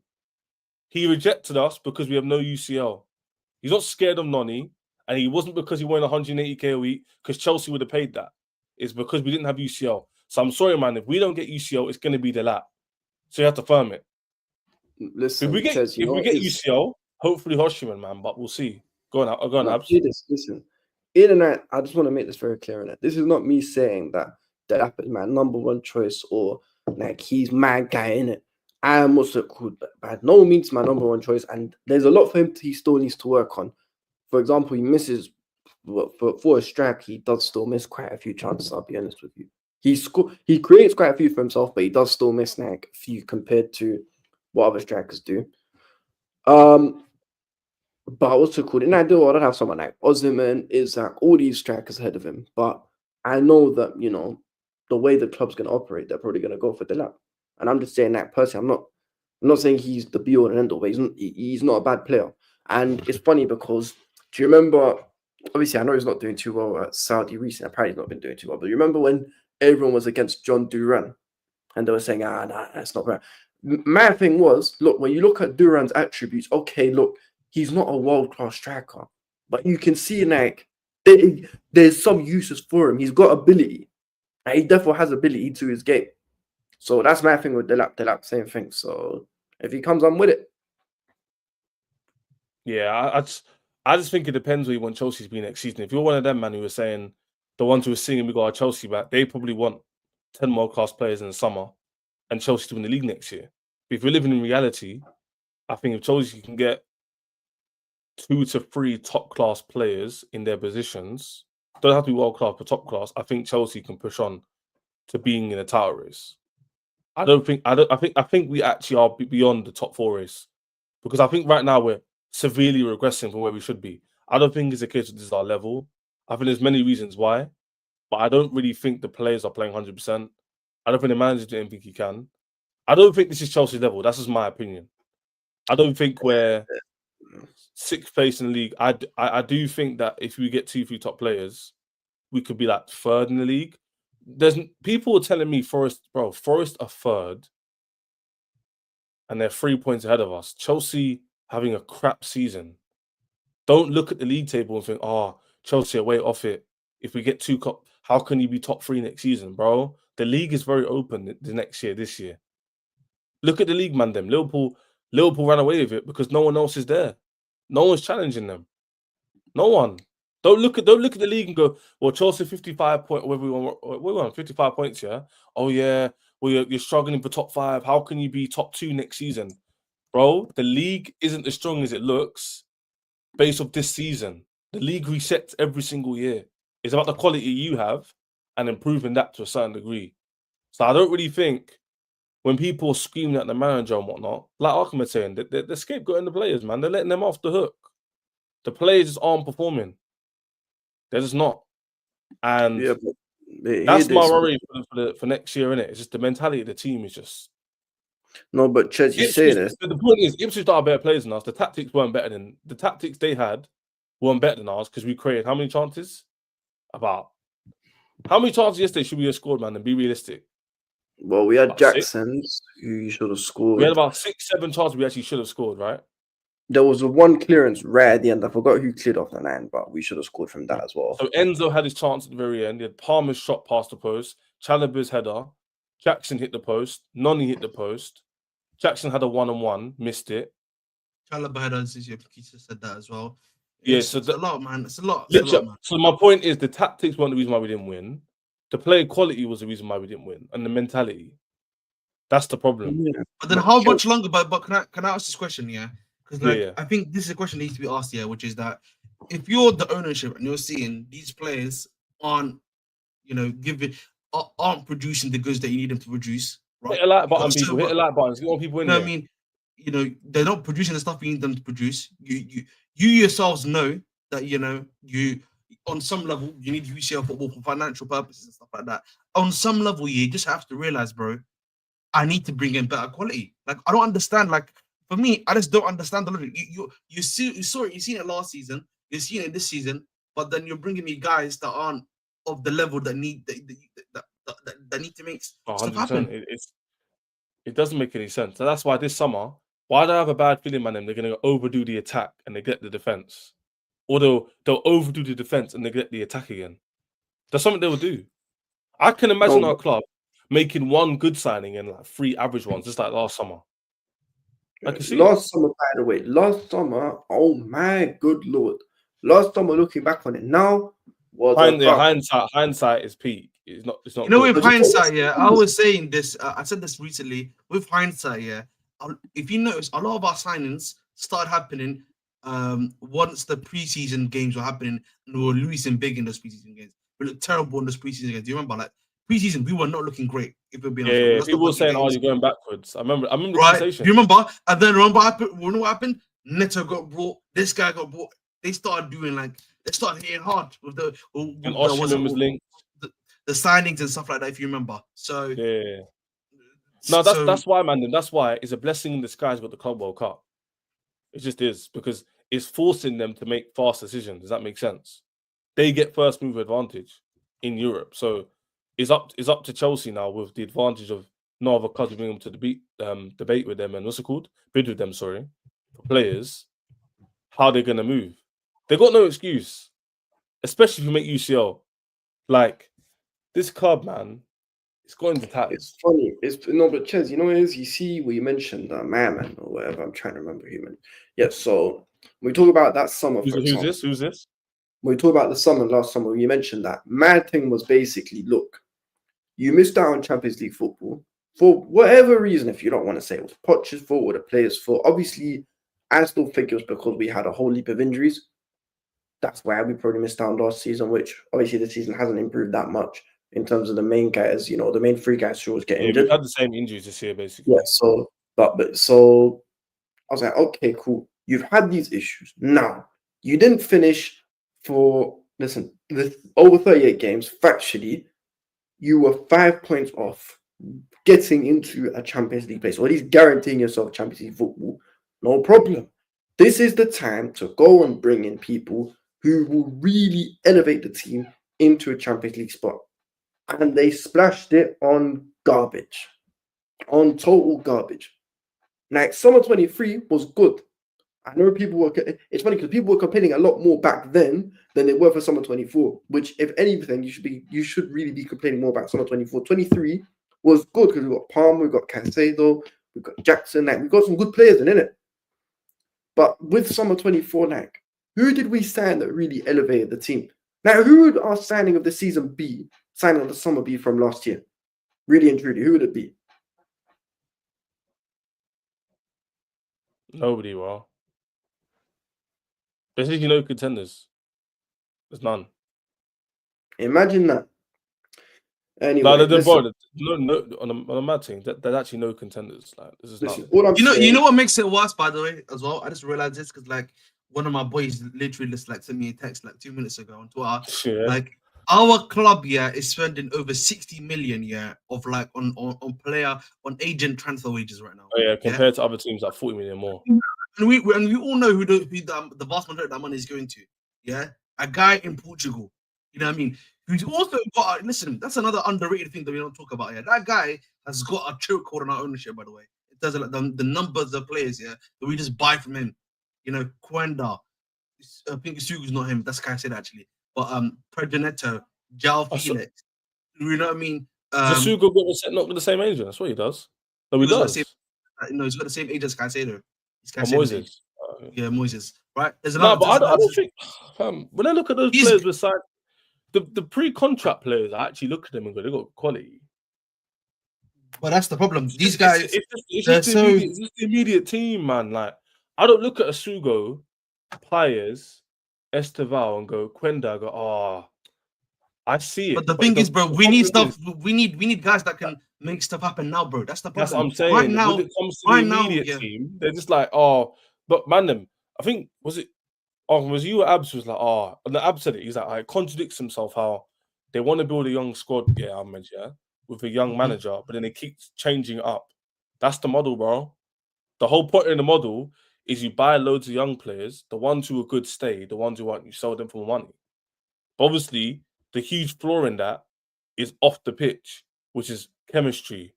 He rejected us because we have no UCL. He's not scared of Noni, and he wasn't because he won 180k a week, because Chelsea would have paid that. It's because we didn't have UCL. So I'm sorry, man. If we don't get UCL, it's going to be the lap. So you have to firm it. Listen, if we get UCL, hopefully Osimhen, man, but we'll see. Go on, Abs. Listen, in and out, I just want to make this very clear in it. This is not me saying that Delap is my number one choice or like he's my guy in it. I am also cool, but by no means my number one choice. And there's a lot for him he still needs to work on. For example, he misses for a strike, he does still miss quite a few chances, I'll be honest with you. He creates quite a few for himself, but he does still miss like a few compared to what other strikers do. But also cool. In ideal world, I'd have someone like Osimhen, Isaac, all these strikers ahead of him. But I know that, you know, the way the club's going to operate, they're probably going to go for Delap. And I'm just saying that personally, I'm not saying he's the be all and end all, but he's not a bad player. And it's funny because, do you remember, obviously I know he's not doing too well at Saudi recently, apparently he's not been doing too well, but you remember when everyone was against John Duran and they were saying, nah, that's not right. My thing was, look, when you look at Duran's attributes, okay, look, he's not a world-class striker, but you can see like there's some uses for him. He's got ability. And he definitely has ability to his game. So that's my thing with Delap, same thing. So if he comes on with it. Yeah, I just think it depends where you want Chelsea's be next season. If you're one of them, man, who were saying the ones who were singing we got our Chelsea back, they probably want 10 world-class players in the summer and Chelsea to win the league next year. But if we're living in reality, I think if Chelsea can get 2 to 3 top-class players in their positions, don't have to be world-class, but top-class, I think Chelsea can push on to being in a title race. I think we actually are beyond the top 4 race, because I think right now we're severely regressing from where we should be. I don't think it's a case of this is our level. I think there's many reasons why, but I don't really think the players are playing 100%. I don't think the manager didn't think he can. I don't think this is Chelsea's level. That's just my opinion. I don't think we're 6th place in the league. I do think that if we get 2-3 top players, we could be like 3rd in the league. There's people are telling me Forest are 3rd, and they're 3 points ahead of us. Chelsea having a crap season. Don't look at the league table and think, oh, Chelsea are way off it. If we get 2 cup, how can you be top 3 next season, bro? The league is very open this year. Look at the league, man. Them Liverpool ran away with it because no one else is there. No one's challenging them. No one. Don't look at the league and go, well, Chelsea 55 points. We won 55 points, yeah. Oh yeah, well you're struggling for top 5. How can you be top 2 next season, bro? The league isn't as strong as it looks based off this season. The league resets every single year. It's about the quality you have and improving that to a certain degree. So I don't really think when people are screaming at the manager and whatnot, like Ahmed saying, they're scapegoating the players, man. They're letting them off the hook. The players just aren't performing. They're just not. And yeah, that's my worry for next year, innit? It's just the mentality of the team is just... No, but Chez, you say this. The point is, Ipswich are better players than us. The tactics weren't better than... The tactics they had weren't better than ours because we created how many chances? How many chances yesterday should we have scored, man, and be realistic? Well, we had about Jackson's, who you should have scored. We had about 6-7 chances we actually should have scored, right? There was a one clearance right at the end. I forgot who cleared off the line, but we should have scored from that as well. So Enzo had his chance at the very end. He had Palmer's shot past the post, Chalobah's header, Jackson hit the post, Noni hit the post. Jackson had a 1-on-1, missed it. Chalobah header, I think you just said that as well. Yeah, it's a lot, man. It's a lot, man. So my point is, the tactics weren't the reason why we didn't win. The player quality was the reason why we didn't win, and the mentality. That's the problem. Yeah. But then how much longer? But can I ask this question? Yeah, because I think this is a question that needs to be asked here, which is that if you're the ownership and you're seeing these players aren't give it aren't producing the goods that you need them to produce. Right? Hit a like You got button, people. Hit server- a like button. Get more people in You know there. what I mean? They're not producing the stuff you need them to produce. You yourselves know that you on some level you need UCL football for financial purposes and stuff like that. On some level, you just have to realize, bro, I need to bring in better quality. Like I don't understand. Like for me, I just don't understand the logic. You saw it. You seen it last season. You've seen it this season. But then you're bringing me guys that aren't of the level that need that need to make stuff 100%. happen. It doesn't make any sense. So that's why this summer, why do I have a bad feeling, man? They're going to overdo the attack and neglect the defense, or they'll overdo the defense and neglect the attack again. That's something they will do. I can imagine our club making one good signing and like 3 average ones, just like last summer. I can see last summer, by the way, oh my good lord. Last summer, looking back on it now, hindsight is peak. It's not with good. hindsight, yeah, I was saying this. I said this recently. With hindsight, yeah, if you notice, a lot of our signings started happening once the preseason games were happening, and we were losing big in those preseason games. We looked terrible in those preseason games. Do you remember, like preseason, we were not looking great. If we're being honest, People were saying, "Oh, you're going backwards." I remember the right? conversation. Do you remember? And then remember what happened? Neto got brought. This guy got brought. They started doing they started hitting hard with the And Osimhen was linked. The signings and stuff like that, if you remember. So yeah. No, that's why, man. That's why it's a blessing in disguise with the Club World Cup. It just is, because it's forcing them to make fast decisions. Does that make sense? They get first move advantage in Europe, so it's up to Chelsea now with the advantage of no other clubs being able to debate with them and bid with them. Sorry, for players, how they're gonna move. They got no excuse, especially if you make UCL. Like this club, man, it's going to tax. It's funny. But Ches, you know what it is? You see, we mentioned man or whatever. I'm trying to remember human. Yeah. So we talk about that summer. Who's this? When we talk about the summer last summer, you mentioned that mad thing was basically, look, you missed out on Champions League football for whatever reason. If you don't want to say it was Poch's fault or the players' fault, obviously, I still think it was because we had a whole heap of injuries. That's why we probably missed out last season, which obviously this season hasn't improved that much in terms of the main guys. The main 3 guys who always get injured. We've had the same injuries this year, basically. Yeah. So I was like, okay, cool. You've had these issues. Now you didn't finish for over 38 games. Factually, you were 5 points off getting into a Champions League place, or at least guaranteeing yourself Champions League football. No problem. This is the time to go and bring in people who will really elevate the team into a Champions League spot. And they splashed it on garbage, on total garbage. Like summer 23 was good. I know it's funny because people were complaining a lot more back then than they were for summer 24, which if anything, you should really be complaining more about summer 24. 23 was good because we got Palmer, we got Caicedo, we got Jackson, we got some good players in it. But with summer 24, who did we sign that really elevated the team? Now, who would our signing of the season be? Signing of the summer be from last year? Really and truly, who would it be? Nobody, well. Basically, no contenders. There's none. Imagine that. Anyway, on a mad thing, there's actually no contenders. Like this is you know what makes it worse, by the way, as well. I just realized this because one of my boys literally just sent me a text 2 minutes ago on Twitter. Yeah. Our club is spending over 60 million of on agent transfer wages right now. Oh yeah, compared to other teams, 40 million more. And we all know who the vast majority of that money is going to. Yeah, a guy in Portugal. You know what I mean? Who's also got listen. That's another underrated thing that we don't talk about here. That guy has got a chokehold on our ownership. By the way, it does the numbers of players that we just buy from him. Quenda. I think Sugu's not him. That's the guy I said actually. But Predonetto, Jao Felix. You know what I mean? Sugu not got the same agent. That's what he does. No, he does. He's got the same agent as Caicedo. Moises. Yeah, Moises. Right? There's but I don't think. When I look at those players beside the pre-contract players, I actually look at them and go, they got quality. But that's the problem. These guys, it's just the immediate team, man. Like I don't look at a Sugo, Players, Esteval, and go Quenda. I see it. But the thing is, bro, the we need problem stuff. We need guys that can make stuff happen now, bro. That's the That's problem. what I'm saying. Right now, when it comes to the immediate yeah. team, they're just like, oh, but man, them. I think was it? Oh, was you or Abs was like, oh, and the Abs said it. He's like, it contradicts himself how they want to build a young squad. Yeah, I mentioned yeah, with a young manager, but then they keep changing it up. That's the model, bro. The whole point in the model is you buy loads of young players. The ones who are good stay. The ones who aren't, you sell them for money. But obviously, the huge flaw in that is off the pitch, which is chemistry,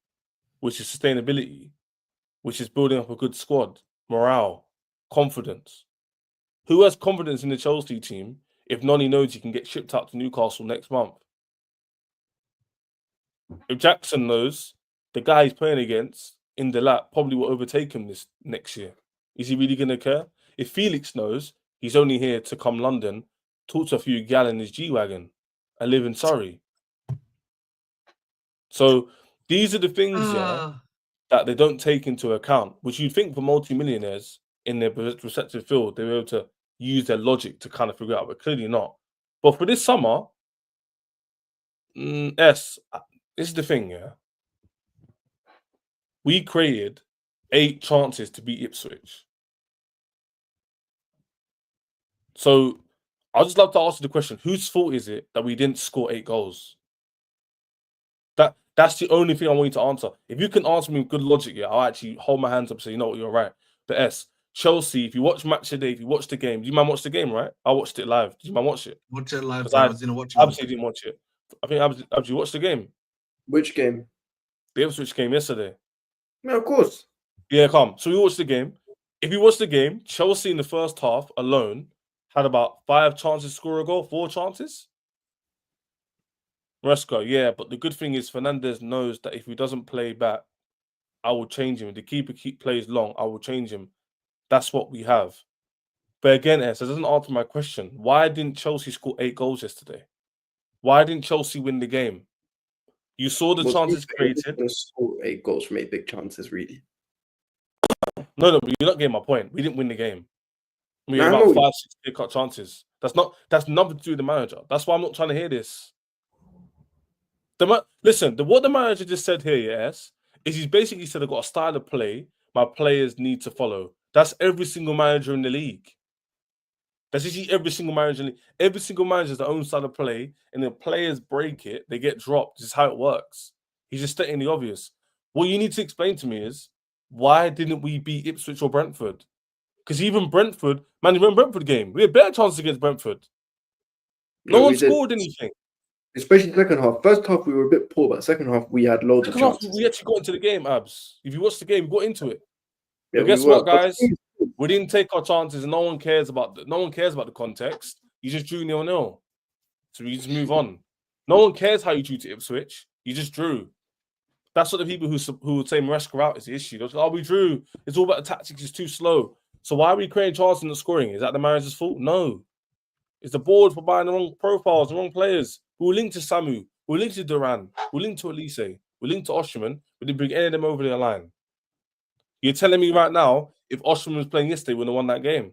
which is sustainability, which is building up a good squad, morale, confidence. Who has confidence in the Chelsea team if Noni knows he can get shipped out to Newcastle next month? If Jackson knows the guy he's playing against in the lap probably will overtake him this next year, is he really going to care? If Felix knows he's only here to come London, talk to a few gal in his G-Wagon and live in Surrey. So these are the things, that they don't take into account, which you'd think for multi-millionaires in their respective field, they're able to use their logic to kind of figure out, but clearly not. But for this summer, this is the thing, yeah. We created 8 chances to beat Ipswich. So I'd just love to ask you the question, whose fault is it that we didn't score 8 goals? That's the only thing I want you to answer. If you can answer me with good logic, yeah, I'll actually hold my hands up and say, you know what, you're right. But Chelsea, if you watch Match Today, if you watch the game, do you mind watch the game, right? I watched it live. Did you mind watch it? Watch it live. I was gonna watch it. Absolutely didn't watch it. I think Abs, you watched the game? Which game? The Ipswich game yesterday. No, of course. Yeah, come. So we watched the game. If you watch the game, Chelsea in the first half alone had about 5 chances to score a goal, 4 chances. Maresca, yeah, but the good thing is Fernandez knows that if he doesn't play back, I will change him. If the keeper plays long, I will change him. That's what we have. But again, it doesn't answer my question. Why didn't Chelsea score 8 goals yesterday? Why didn't Chelsea win the game? You saw the chances created. Score 8 goals from 8 big chances, really. No, but you're not getting my point. We didn't win the game. We had about 5, 6 clear-cut chances. That's nothing to do with the manager. That's why I'm not trying to hear this. Listen, what the manager just said here, yes, is he's basically said, I've got a style of play my players need to follow. That's every single manager in the league. That's actually every single manager. Every single manager has their own style of play, and the players break it, they get dropped. This is how it works. He's just stating the obvious. What you need to explain to me is, why didn't we beat Ipswich or Brentford? Because even Brentford, man, you remember Brentford game? We had better chances against Brentford. No one scored anything. Especially the second half. First half, we were a bit poor, but second half, we had loads of chances. We actually got into the game, Abs. If you watch the game, we got into it. Yeah, but guess what, guys? We didn't take our chances, and no one cares about the context. You just drew 0-0. So we just move on. No one cares how you drew to Ipswich. You just drew. That's what the people who would say Maresca out is the issue. They're like, we drew. It's all about the tactics. It's too slow. So why are we creating chances and not scoring? Is that the manager's fault? No. It's the board for buying the wrong profiles, the wrong players. Who will link to Samu, who will link to Duran, who will link to Elise, who will link to Oshman, but they bring any of them over their line. You're telling me right now, if Oshman was playing yesterday, we would have won that game?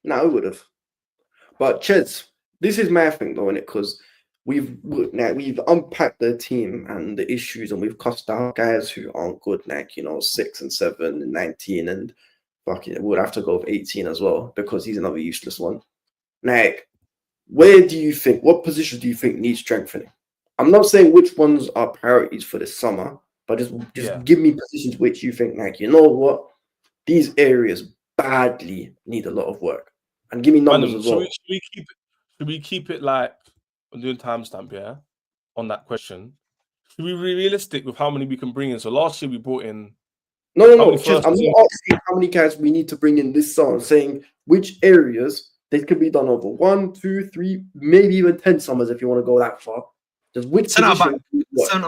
No, we would have. But Cheds, this is my thing though, innit? Because we've unpacked the team and the issues, and we've cussed out guys who aren't good, like 6 and 7 and 19, and fucking would have to go with 18 as well because he's another useless one. Like, where do you think? What positions do you think need strengthening? I'm not saying which ones are priorities for this summer, but just give me positions which you think, like, you know what, these areas badly need a lot of work, and give me numbers as well. Should we keep it like I'm doing timestamp, yeah, on that question? Should we be realistic with how many we can bring in? So last year we brought in. No. I'm not asking how many guys we need to bring in this summer. I'm saying which areas. They could be done over 1, 2, 3, maybe even 10 summers if you want to go that far. Just which centre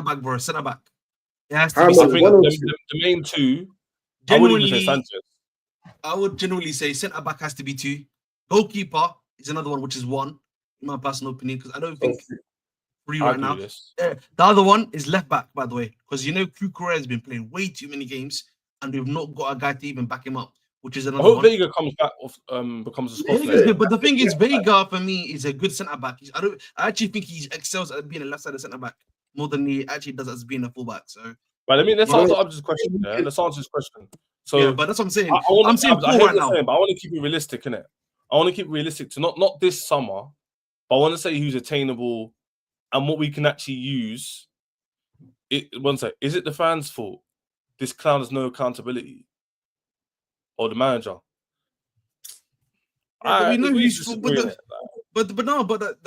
back, bro. Centre back. It has to be. I think the main two. I would generally say centre back has to be 2. Goalkeeper is another one, which is 1, in my personal opinion, because I don't think 3 right now. The other one is left back, by the way, because Kukurea has been playing way too many games, and we've not got a guy to even back him up. which is I another hope one. Vega comes back off, becomes a Scots Vega's player. good, but the thing is, Vega for me is a good centre back. I actually think he excels at being a left-sided centre back more than he actually does as being a fullback. So, But let's Yeah. answer Abd's question. Yeah? Let's answer his question. So yeah, but that's what I'm saying. I want I'm saying I poor hear right what you're now. saying, but I want to keep it realistic, innit? I want to keep it realistic to not this summer, but I want to say who's attainable and what we can actually use. One sec, is it the fans' fault? This clown has no accountability, or the manager? Yeah, but we know we who's disagree, innit?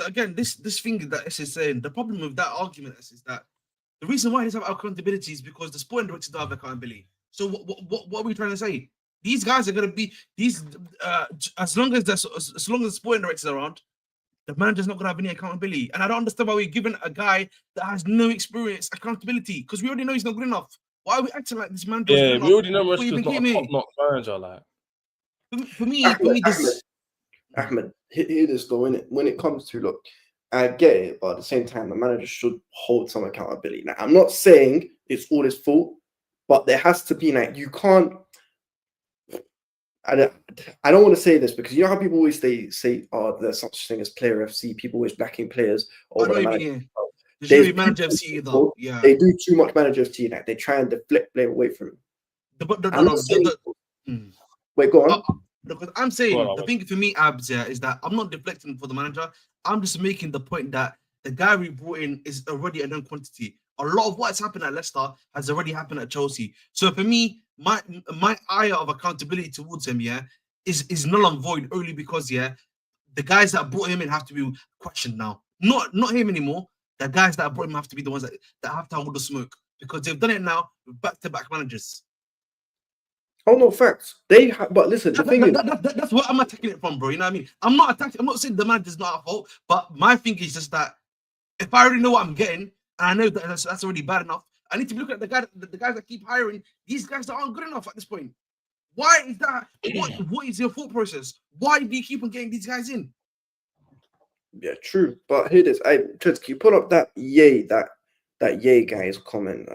again, this thing that S is saying, the problem with that argument is that the reason why he doesn't have accountability is because the sporting directors don't have accountability. So what are we trying to say? These guys are going to be as long as the sporting directors are around, the manager's not going to have any accountability. And I don't understand why we're giving a guy that has no experience accountability, because we already know he's not good enough. Why are we acting like this manager is Yeah, good we enough already know before he Maresca's even not a came here? top-notch manager. Like, For me, this. Ahmed, hear this though, innit? When it comes to, look, I get it, but at the same time, the manager should hold some accountability. Now, I'm not saying it's all his fault, but there has to be, like, you can't. I don't want to say this because you know how people always say, oh, there's such thing as player FC. People always backing players over the manager. There's manager FC either. Yeah, they do too much manager FC. Like they try and deflect blame away from him. Wait, go on. Because I'm saying the thing for me, Abs, is that I'm not deflecting for the manager. I'm just making the point that the guy we brought in is already a known quantity. A lot of what's happened at Leicester has already happened at Chelsea. So for me, my eye of accountability towards him, is null and void only because the guys that brought him in have to be questioned now. Not him anymore. The guys that brought him have to be the ones that have to hold the smoke because they've done it now with back-to-back managers. Oh no, facts. But listen, the thing is, that's what I'm attacking it from, bro. You know what I mean? I'm not saying the manager's not at fault, but my thing is just that if I already know what I'm getting, and I know that that's already bad enough, I need to be looking at the guys that keep hiring. These guys that aren't good enough at this point. Why is that? What is your thought process? Why do you keep on getting these guys in? Yeah, true. But here it is. Can you put up that yay guy's comment?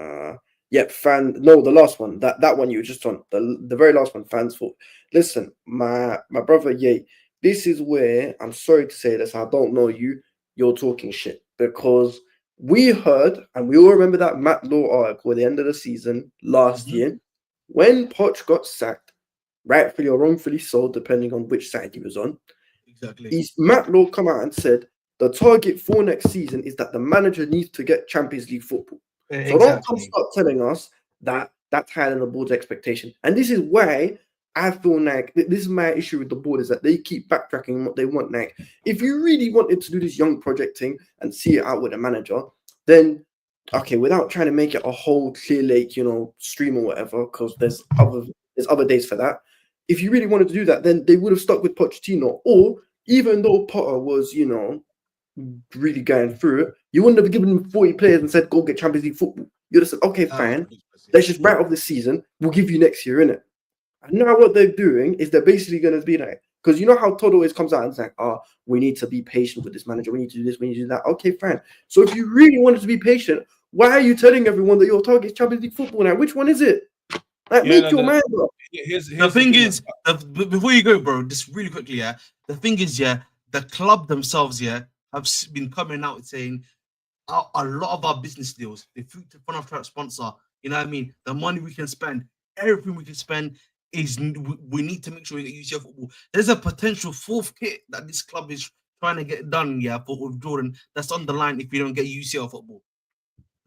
Yep, the last one. That one you were just on. The very last one, fans fault. Listen, my brother Yay, this is where I'm sorry to say this, I don't know you, you're talking shit. Because we heard, and we all remember that Matt Law article at the end of the season last year, when Poch got sacked, rightfully or wrongfully so, depending on which side he was on. Exactly. Matt Law come out and said the target for next season is that the manager needs to get Champions League football. So don't come start telling us that that's higher than the board's expectation. And this is why I feel like this is my issue with the board, is that they keep backtracking what they want. Like, if you really wanted to do this young project thing and see it out with a manager, then okay, without trying to make it a whole Clear Lake, stream or whatever, because there's other days for that. If you really wanted to do that, then they would have stuck with Pochettino. Or even though Potter was, really going through it, you wouldn't have given him 40 players and said, go get Champions League football. You'd have said, okay, fine. Let's just write off the season. We'll give you next year, innit? And now what they're doing is they're basically going to be like, because you know how Todd always comes out and it's like, we need to be patient with this manager. We need to do this. We need to do that. Okay, fine. So if you really wanted to be patient, why are you telling everyone that your target is Champions League football now? Which one is it? Like, make your mind up. Here's the thing is, before you go, bro, just really quickly, the thing is, the club themselves, have been coming out saying a lot of our business deals, the future fun of sponsor, you know what I mean? The money we can spend, everything we can spend is we need to make sure we get UCL football. There's a potential fourth kit that this club is trying to get done, with Jordan. That's on the line if we don't get UCL football.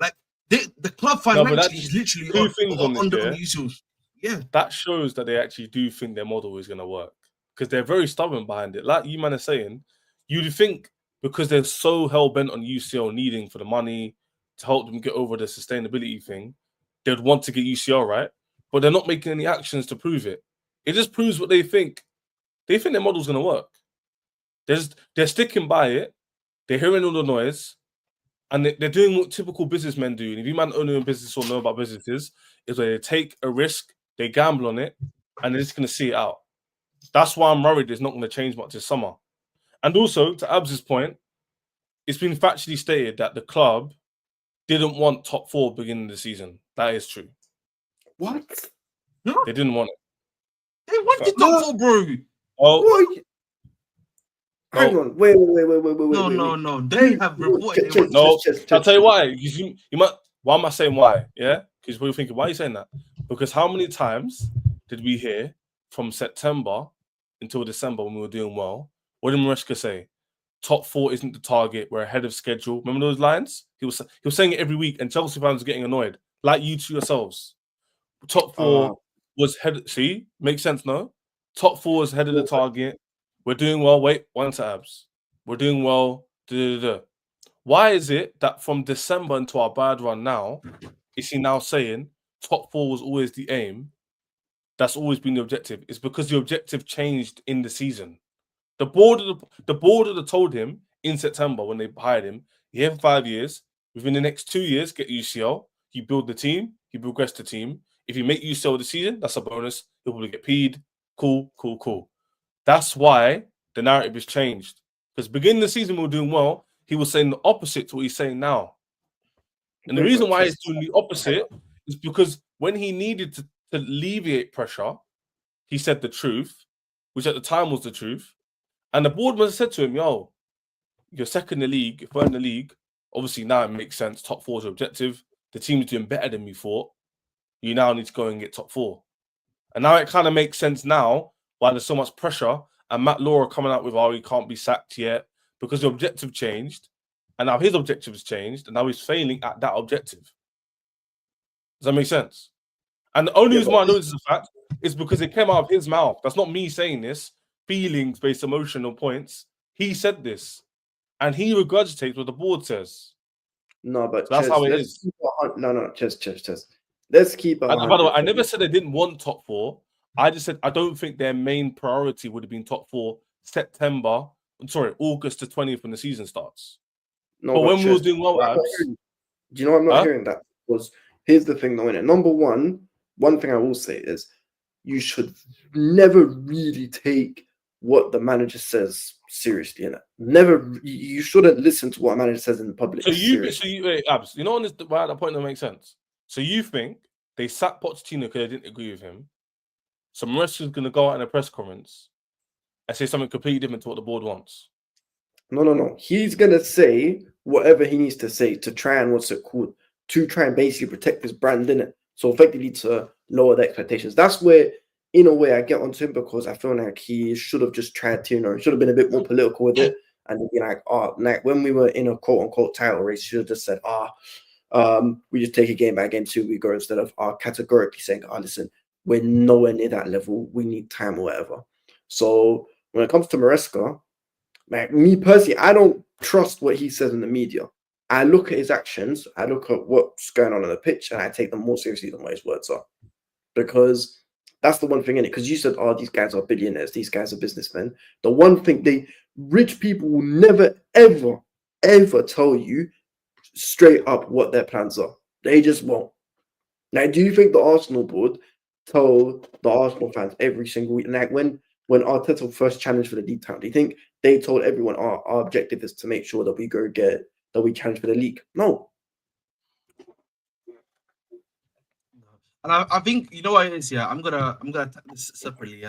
Like the club financially is literally on the UCL. Yeah, that shows that they actually do think their model is going to work, because they're very stubborn behind it. Like you man are saying, you'd think because they're so hell bent on UCL needing for the money to help them get over the sustainability thing, they'd want to get UCL right, but they're not making any actions to prove it. It just proves what they think. They think their model's going to work. They're sticking by it. They're hearing all the noise, and they're doing what typical businessmen do. And if you man own a business or know about businesses, is where they take a risk, they gamble on it, and they're just going to see it out. That's why I'm worried it's not going to change much this summer. And also, to Abs's point, it's been factually stated that the club didn't want top 4 beginning of the season. That is true. What? They didn't want it. They wanted top 4, bro. Oh, What? Hang on. Wait. No. They have reported. no. I'll tell you why. You might. Why am I saying why? Yeah, because we're thinking, why are you saying that? Because how many times did we hear from September until December when we were doing well? What did Maresca say? Top 4 isn't the target. We're ahead of schedule. Remember those lines? He was saying it every week, and Chelsea fans were getting annoyed, like you to yourselves. Top 4 was head. See, makes sense, no? Top 4 is head of the target. We're doing well. Wait, one tabs. We're doing well. Why is it that from December into our bad run now, is he now saying top 4 was always the aim? That's always been the objective. It's because the objective changed in the season. The board would have told him in September when they hired him, you're here for 5 years. Within the next 2 years, get UCL. You build the team. You progress the team. If you make UCL the season, that's a bonus. You'll probably get paid. Cool. That's why the narrative has changed. Because beginning of the season, we were doing well. He was saying the opposite to what he's saying now. And the reason why he's doing the opposite is because when he needed to alleviate pressure, he said the truth, which at the time was the truth. And the board must have said to him, yo, you're second in the league, you're third in the league. Obviously, now it makes sense. Top 4 is your objective. The team's doing better than we thought. You now need to go and get top 4. And now it kind of makes sense now why there's so much pressure. And Matt Laura coming out with, oh, he can't be sacked yet. Because the objective changed, and now his objective has changed, and now he's failing at that objective. Does that make sense? And the only reason why I know this is a fact is because it came out of his mouth. That's not me saying this. Feelings-based emotional points. He said this, and he regurgitates what the board says. No, but so that's how it is. Chess. Let's keep it. And by the way, I never said they didn't want top 4. I just said I don't think their main priority would have been top 4 August the 20th when the season starts. No, but when we were doing well, do you know I'm not hearing that? Because here's the thing, though, innit? Number one thing I will say is you should never really take what the manager says seriously, innit? You shouldn't listen to what a manager says in the public. Abs, you know, on this why that point don't make sense. So you think they sacked Pochettino because they didn't agree with him? So Maresca's going to go out in a press conference and say something completely different to what the board wants. No. He's gonna say whatever he needs to say to try and to try and basically protect his brand, innit? So effectively to lower the expectations. That's where, in a way, I get onto him because I feel like he should have just tried to, should have been a bit more political with it and be like, like when we were in a quote unquote title race, should have just said, we just take a game by game till we go, instead of categorically saying, listen, we're nowhere near that level. We need time or whatever. So when it comes to Maresca, like me personally, I don't trust what he says in the media. I look at his actions, I look at what's going on the pitch, and I take them more seriously than what his words are. Because that's the one thing in it. Because you said, these guys are billionaires, these guys are businessmen. The one thing rich people will never, ever, ever tell you straight up what their plans are. They just won't. Now, do you think the Arsenal board told the Arsenal fans every single week, like when Arteta first challenged for the league title, do you think they told everyone our objective is to make sure that we challenge for the league? No. And I think, you know what it is, I'm gonna attack this separately.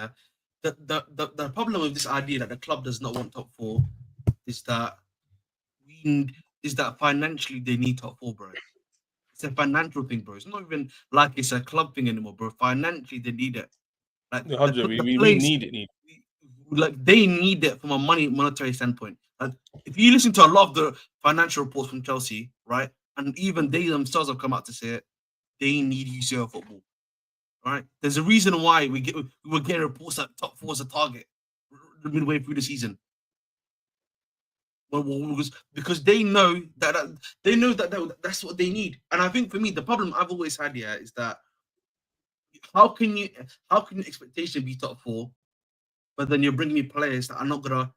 The problem with this idea that the club does not want top 4 is that financially they need top 4, bro. It's a financial thing, bro. It's not even like it's a club thing anymore, bro. Financially they need it. Like we need it. Like they need it from a monetary standpoint. Like if you listen to a lot of the financial reports from Chelsea, right, and even they themselves have come out to say it, they need UCL football. Right? There's a reason why we were getting reports that top 4 is a target midway through the season. Because they know that that's what they need. And I think for me, the problem I've always had here is that how can your expectation be top 4? But then you're bringing me players that are not gonna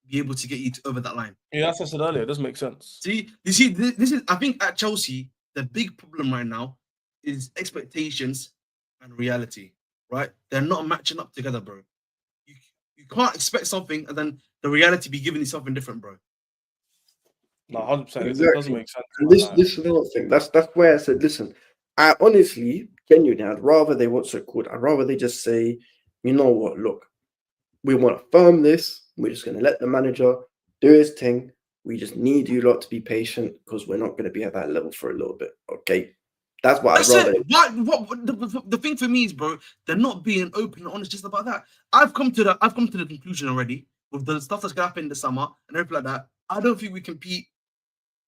be able to get you over that line. Yeah, that's what I said earlier. It doesn't make sense. See, this is. I think at Chelsea, the big problem right now is expectations and reality. Right? They're not matching up together, bro. You can't expect something and then the reality be giving you something different, bro. No, 100%. Exactly. It doesn't make sense. And this is another thing. That's where I said, listen, I honestly, genuinely, I'd rather they I'd rather they just say, you know what? Look, we want to firm this. We're just going to let the manager do his thing. We just need you lot to be patient because we're not going to be at that level for a little bit. Okay, that's what I'd rather. What the thing for me is, bro, they're not being open and honest just about that. I've come to the conclusion already with the stuff that's gonna happen in the summer and everything like that. I don't think we compete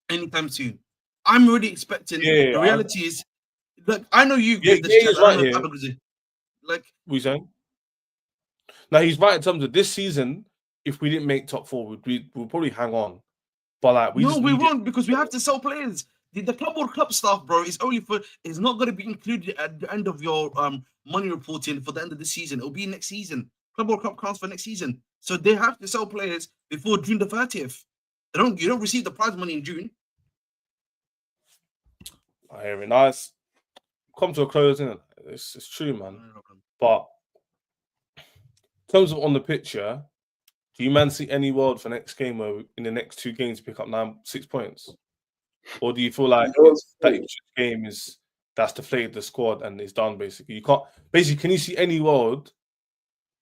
anytime soon. I'm already expecting. The reality is, like, I know you. Yeah, he's right here. Like, what you saying? Now he's right in terms of this season. If we didn't make top 4, we'll probably hang on. But like, we won't, because we have to sell players. The Club World Cup stuff, bro, is not going to be included at the end of your money reporting for the end of the season. It'll be next season. Club World Cup counts for next season, so they have to sell players before June the 30th. You don't receive the prize money in June. Very nice. Come to a close, isn't it? It's true, man. But in terms of on the picture, do you man see any world for next game where in the next 2 games pick up 6 points? Or do you feel like that game that's deflated the squad and it's done basically? You can't can you see any world?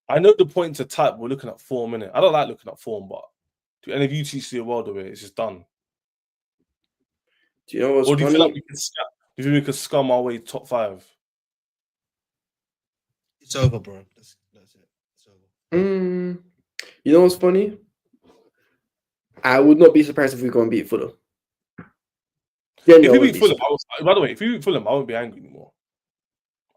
I know the points are tight, we're looking at form, innit? I don't like looking at form, but do any of you two see a world where it's just done? Do you know what's funny? Or do you feel like we could scum our way top 5? It's over, bro. That's it. It's over. You know what's funny? I would not be surprised if we go and beat Fulham. If we beat Fulham, by the way, if we beat Fulham, I won't be angry anymore.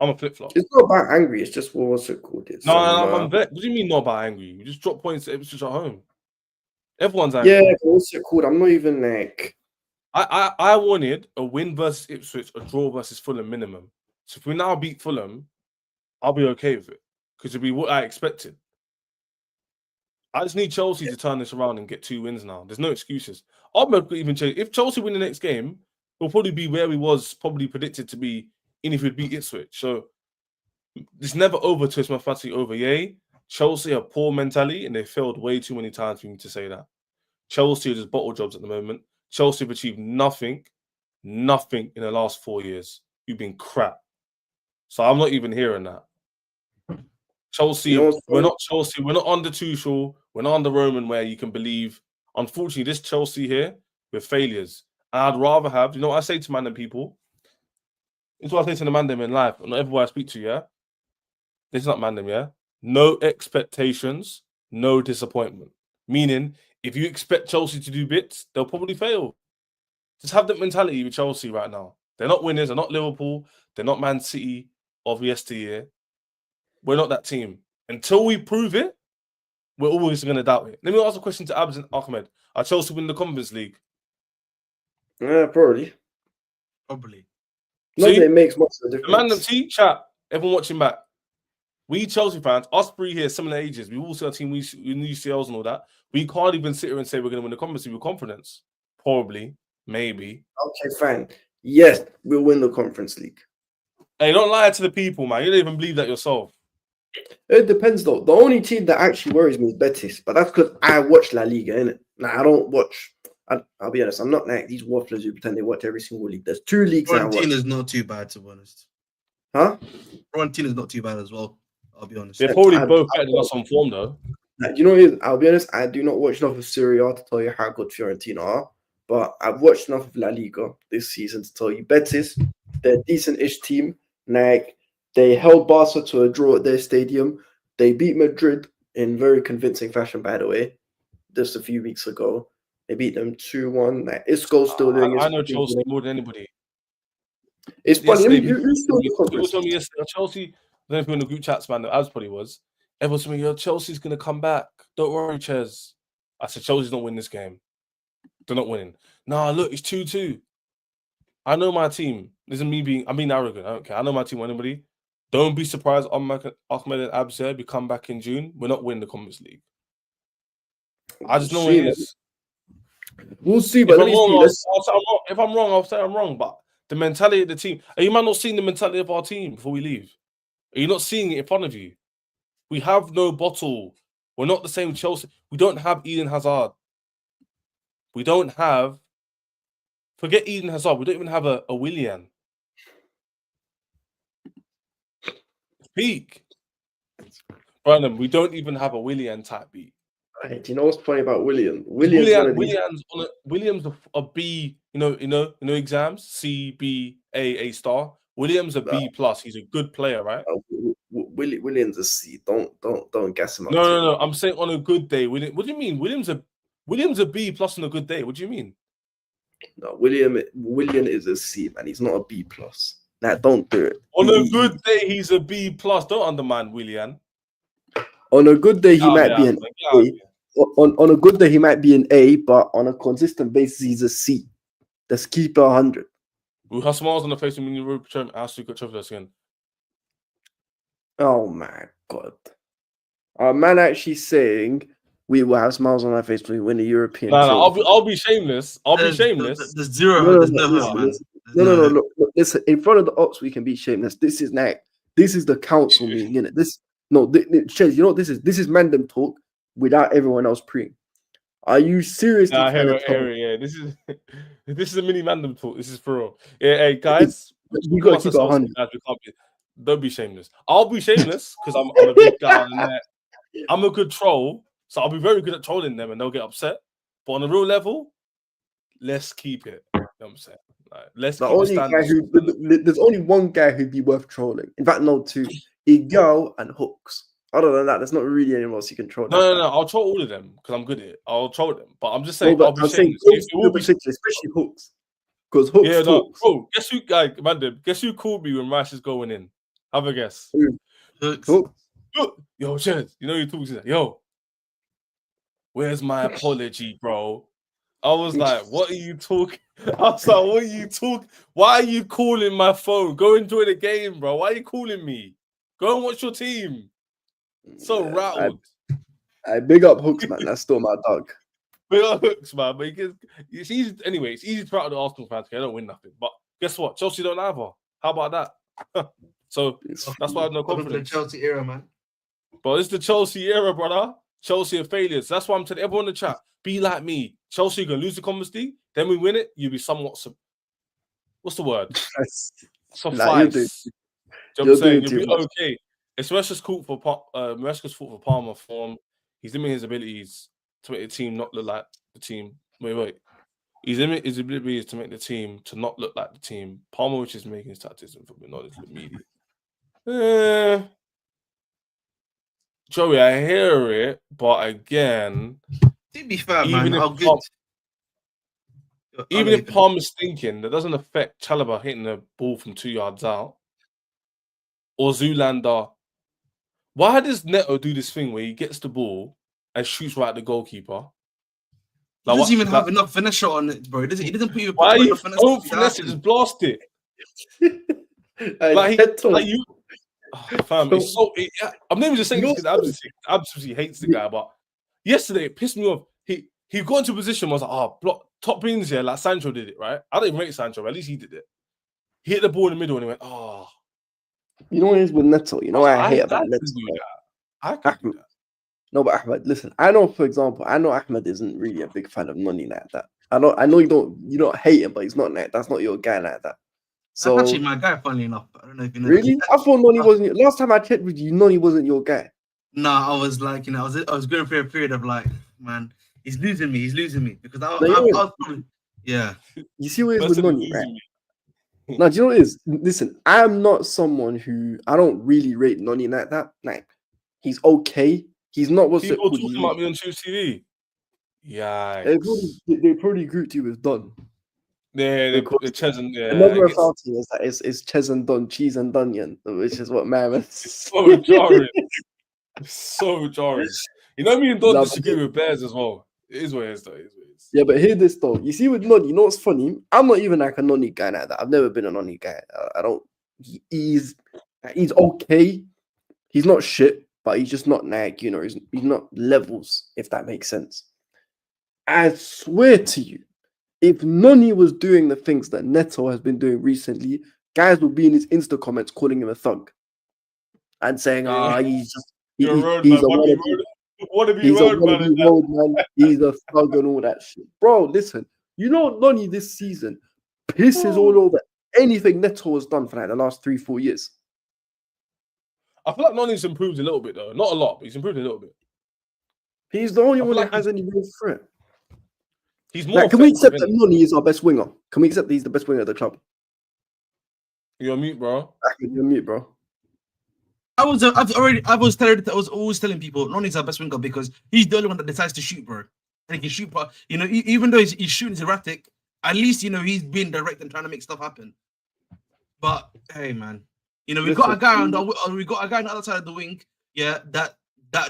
I'm a flip flop. It's not about angry. It's just what's it called? I'm vexed. What do you mean not about angry? We just drop points to Ipswich at home. Everyone's angry. Yeah, what's it called? I'm not even like. I wanted a win versus Ipswich, a draw versus Fulham minimum. So if we now beat Fulham, I'll be okay with it because it'll be what I expected. I just need Chelsea to turn this around and get 2 wins now. There's no excuses. I'm not even change. If Chelsea win the next game, we'll probably be where we was probably predicted to be, even if we beat Ipswich. So it's never over till it's mathematically over. Yay, Chelsea have poor mentality and they failed way too many times for me to say that. Chelsea are just bottle jobs at the moment. Chelsea have achieved nothing in the last 4 years. You've been crap. So I'm not even hearing that. Chelsea, we're not Chelsea. We're not under Tuchel. We're not under Roman, where you can believe. Unfortunately, this Chelsea here, we're failures. And I'd rather have, you know what I say to man and people? It's what I say to the man them in life. Not everyone I speak to, yeah? This is not man them, yeah? No expectations, no disappointment. Meaning, if you expect Chelsea to do bits, they'll probably fail. Just have that mentality with Chelsea right now. They're not winners. They're not Liverpool. They're not Man City of yesteryear. We're not that team. Until we prove it, we're always going to doubt it. Let me ask a question to Abs and Ahmed. Are Chelsea win the Conference League? Yeah, probably. Not that it makes much of a difference. The man, see, chat, everyone watching back. We Chelsea fans, us 3 here, similar ages, we all see our team, we new UCLs and all that. We can't even sit here and say we're going to win the Conference League with confidence. Probably, maybe. Okay, fine. Yes, we'll win the Conference League. Hey, don't lie to the people, man. You don't even believe that yourself. It depends, though. The only team that actually worries me is Betis, but that's because I watch La Liga, innit? Nah, I don't watch. I'll be honest. I'm not like these wafflers who pretend they watch every single league. There's 2 leagues I watch. Fiorentina is not too bad, to be honest. Huh? Fiorentina is not too bad as well. I'll be honest. They're probably both better than us on form, though. You know what it is? I'll be honest. I do not watch enough of Serie A to tell you how good Fiorentina are, but I've watched enough of La Liga this season to tell you Betis, they're a decent-ish team. Like, they held Barca to a draw at their stadium. They beat Madrid in very convincing fashion, by the way, just a few weeks ago. They beat them 2-1. Like, Isco's still doing his I know Chelsea more than anybody. It's funny. People told me yesterday, Chelsea, I don't know if you're in the group chats, man, as probably was. Everyone told me, yo, Chelsea's going to come back. Don't worry, Ches. I said, Chelsea's not winning this game. They're not winning. Nah, look, it's 2-2. I know my team. This isn't me I'm being arrogant. I don't care. I know my team, anybody. Don't be surprised Ahmed and Abs here. We come back in June. We're not winning the Conference League. I just know what it is. We'll see, but if I'm wrong, I'll say I'm wrong. But the mentality of the team, are you man not seeing the mentality of our team before we leave? Are you not seeing it in front of you? We have no bottle. We're not the same Chelsea. We don't have Eden Hazard. We don't have. Forget Eden Hazard. We don't even have a Willian. Peak. Brandon, we don't even have a Willian type beat. Hey, do you know what's funny about William? William's a B. You know exams C, B, A star. William's a B plus. He's a good player, right? William's a C. Don't gas him up. No. I'm saying on a good day. What do you mean? William's a B plus on a good day. What do you mean? No, William is a C, man. He's not a B plus. Nah, don't do it. On a good day, he's a B plus. Don't undermine William. On a good day, he might be an A. On a good day, he might be an A, but on a consistent basis, he's a C. Let's keep it 100. We have smiles on the face when you ask you got trophy again. Oh my god. Our man actually saying we will have smiles on our face when we win the European. No, I'll be shameless. There's zero. There's no hope, man. No. Look, listen. In front of the ops, we can be shameless. This is the council meeting, innit? Chez, you know what this is? This is Mandem talk without everyone else preying. Are you seriously? Yeah. This is a mini Mandem talk. This is for real. Yeah, hey guys, you got to keep it 100. Don't be shameless. I'll be shameless because I'm a big guy on there. I'm a good troll, so I'll be very good at trolling them, and they'll get upset. But on a real level, let's keep it. You know what I'm saying? Like, let's keep the standards. There's only one guy who'd be worth trolling. In fact, no, two. Igao and Hooks. Other than that, there's not really anyone else you can troll. No. I'll troll all of them because I'm good at it. I'll troll them. But I'm just saying, I'll be shameless. Especially Hooks. Because Hooks. Yeah, no, bro, guess who called me when Rice is going in? Have a guess. Hooks. Yo, Chez, you know you talking to that. Yo, where's my apology, bro? I was like, what are you talking? I was like, what are you talking? Why are you calling my phone? Go enjoy the game, bro. Why are you calling me? Go and watch your team. So rattled. I big up Hooks, man. That's still my dog. Big up Hooks, man. But it's easy. Anyway, it's easy to rattle the Arsenal fans. They don't win nothing. But guess what? Chelsea don't either. How about that? So that's why I have no confidence. The Chelsea era, man. But it's the Chelsea era, brother. Chelsea are failures. That's why I'm telling everyone in the chat, be like me. Chelsea are going to lose the Conference League. Then we win it. You'll be somewhat... What's the word? Suffice. You know what I'm saying? You'll be okay. It's Maresca's fault for Palmer form. He's limiting his abilities to make the team not look like the team. Wait. He's limiting his abilities to make the team to not look like the team. Palmer, which is making his tactics and football knowledge look media. Joey, I hear it, but again, to be fair, man, how good. Even if Palmer's thinking, that doesn't affect Chalobah hitting the ball from 2 yards out. Or Zoolander. Why does Neto do this thing where he gets the ball and shoots right at the goalkeeper? He doesn't even have enough finesse shot on it, bro. He doesn't put you. Why you don't finesse it? Just blast it. Fam, it's so. I'm not even just saying this because absolutely hates the guy, but yesterday it pissed me off. He got into a position where I was like, block top bins here, like Sancho did it, right? I don't even rate Sancho, but at least he did it. He hit the ball in the middle and he went, You know what it is with Neto? You know what I hate about Neto? I can do that. No, but Ahmed, listen. I know, for example, Ahmed isn't really a big fan of Noni like that. I know you don't hate him, but he's not like that's not your guy like that. So that's actually my guy, funnily enough. I don't know if you know. Really? I thought Noni wasn't. Last time I checked with you, Noni wasn't your guy. Nah, I was like, I was going through a period of like, man, he's losing me because I was probably, yeah. You see what it is with Noni, right? Now, do you know what it is? Listen, I'm not someone who I don't really rate Noni like that. Like, he's okay. He's not what's people talking about me on Choose TV. Yeah, they probably grouped you with Don. Yeah, they call it Ches and another authority is that it's Ches and Don, cheese and Dunyan, which is what man. It's so jarring. It's so jarring. You know, me and Don disagree with Bears as well. It is what it is, though. Yeah, but hear this though. You see, with Noni, you know what's funny? I'm not even like a Noni guy like that. I've never been a Noni guy. I don't. He's okay. He's not shit, but he's just not like he's not levels. If that makes sense. I swear to you, if Noni was doing the things that Neto has been doing recently, guys would be in his Insta comments calling him a thug and saying, he's a road man. He's a thug and all that shit. Bro, listen, Noni this season pisses all over anything Neto has done for like the last 3-4 years. I feel like Noni's improved a little bit though. Not a lot, but he's improved a little bit. He's the only I one feel that like has any real threat. He's more. Like, can we accept effective, that Noni is our best winger? Can we accept that he's the best winger of the club? You're on mute, bro. You're mute, bro. I was always telling people Noni's our best winger because he's the only one that decides to shoot, bro. And he can shoot, but you know, even though his shooting is erratic, at least you know he's being direct and trying to make stuff happen. But hey, man, you know we got a guy on the other side of the wing, yeah, that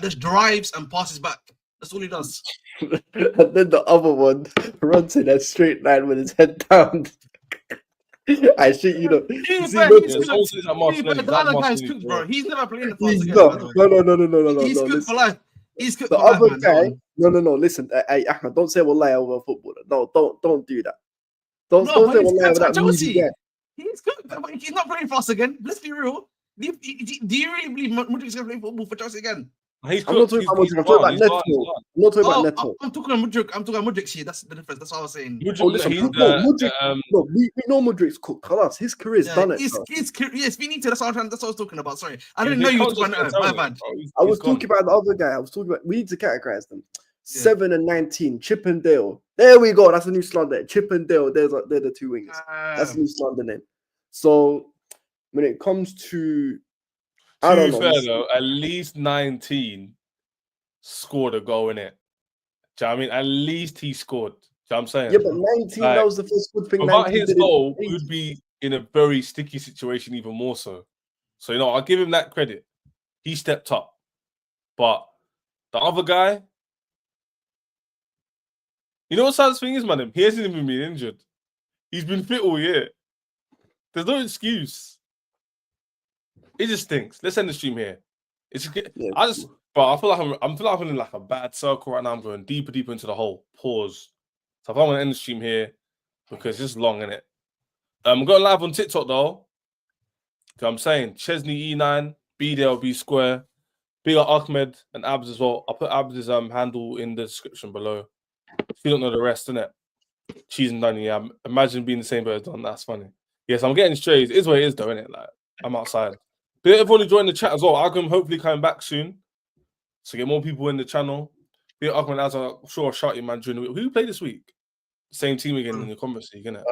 just drives and passes back. That's all he does. And then the other one runs in a straight line with his head down. I shit, you know. The other guy's cooked, bro. He's never playing the France again. No. He's cooked for life. He's cooked the for life, other man. guy. No. Listen, Ahmed, don't say wallahi over a footballer. No, don't do that. Don't say wallahi over that Chelsea. He's good, but he's not playing for us again. Let's be real. Do you really believe Mudrik's gonna play football for Chelsea again? I'm not talking about Mudrik. I'm talking about Neto. I'm not talking about Neto. I'm talking about Mudrik. I'm talking about Mudrik here. That's the difference. That's what I was saying. Mudrik, we know Mudrik's cooked. Khalas, his career's done it. Yes, we need to. That's what I was talking about. Sorry, I didn't know you were talking about Neto. My bad. I was talking about the other guy. I was talking about. We need to categorize them. 7 and 19, Chippendale. There we go. That's a new slander. Chippendale. They're the two wingers. That's a new slander name. So when it comes to be fair though, at least 19 scored a goal in it. Do you know what I mean? At least he scored. Do you know what I'm saying? Yeah, but 19, that was the first good thing. Without his goal, we would be in a very sticky situation even more so. So, you know, I'll give him that credit. He stepped up. But the other guy, you know what saddest thing is, man? He hasn't even been injured. He's been fit all year. There's no excuse. It just stinks. Let's end the stream here. I feel like I'm in like a bad circle right now. I'm going deeper into the hole. Pause. So if I want to end the stream here because it's long, innit? I'm going live on TikTok though. So I'm saying Chesney E9, BDL Square, big up Ahmed and Abs as well. I'll put Abs' handle in the description below. If you don't know the rest, innit? Cheese and Dunny, yeah. Imagine being the same boat as Don. That's funny. Yes, I'm getting straight. It is what it is though, innit? Like I'm outside. But everyone enjoying the chat as well. I'm hopefully coming back soon. So get more people in the channel. Be Ahmed as I'm sure I'll shout you, man, during the week. Who you play this week? Same team again in the Conference League, innit?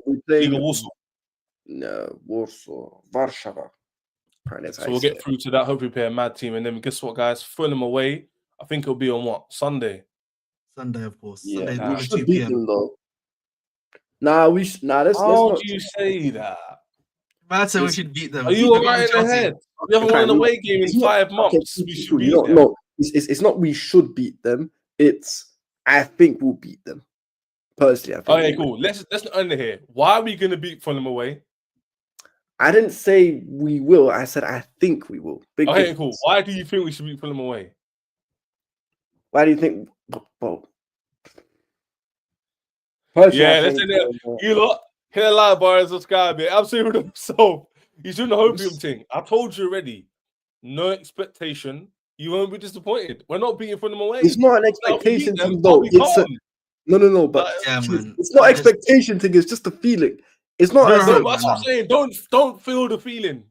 We played Liga Warsaw. No, Warsaw. Warszawa. So we'll get through to that. Hopefully play a mad team. And then guess what, guys? Fulham away. I think it'll be on what? Sunday. Sunday, of course. Yeah, Sunday, we should beat them though. Let's How do you say that? Man said we should beat them. Are you all right in the head? We haven't won an away game in 5 months. We should beat them. No, it's not we should beat them. It's I think we'll beat them. Personally, I think. Okay, cool. Let's end it here. Why are we going to beat Fulham away? I didn't say we will. I said I think we will. Okay, cool. Why do you think we should beat Fulham away? Why do you think? Well, yeah, let's end it. You lot, hit a like, bar and subscribe. Absolutely. So you shouldn't hope him thing. I told you already. No expectation. You won't be disappointed. We're not beating Fulham away. It's not an expectation thing, though. No. But it's not expectation thing. It's just a feeling. It's not. That's what I'm saying. Don't feel the feeling.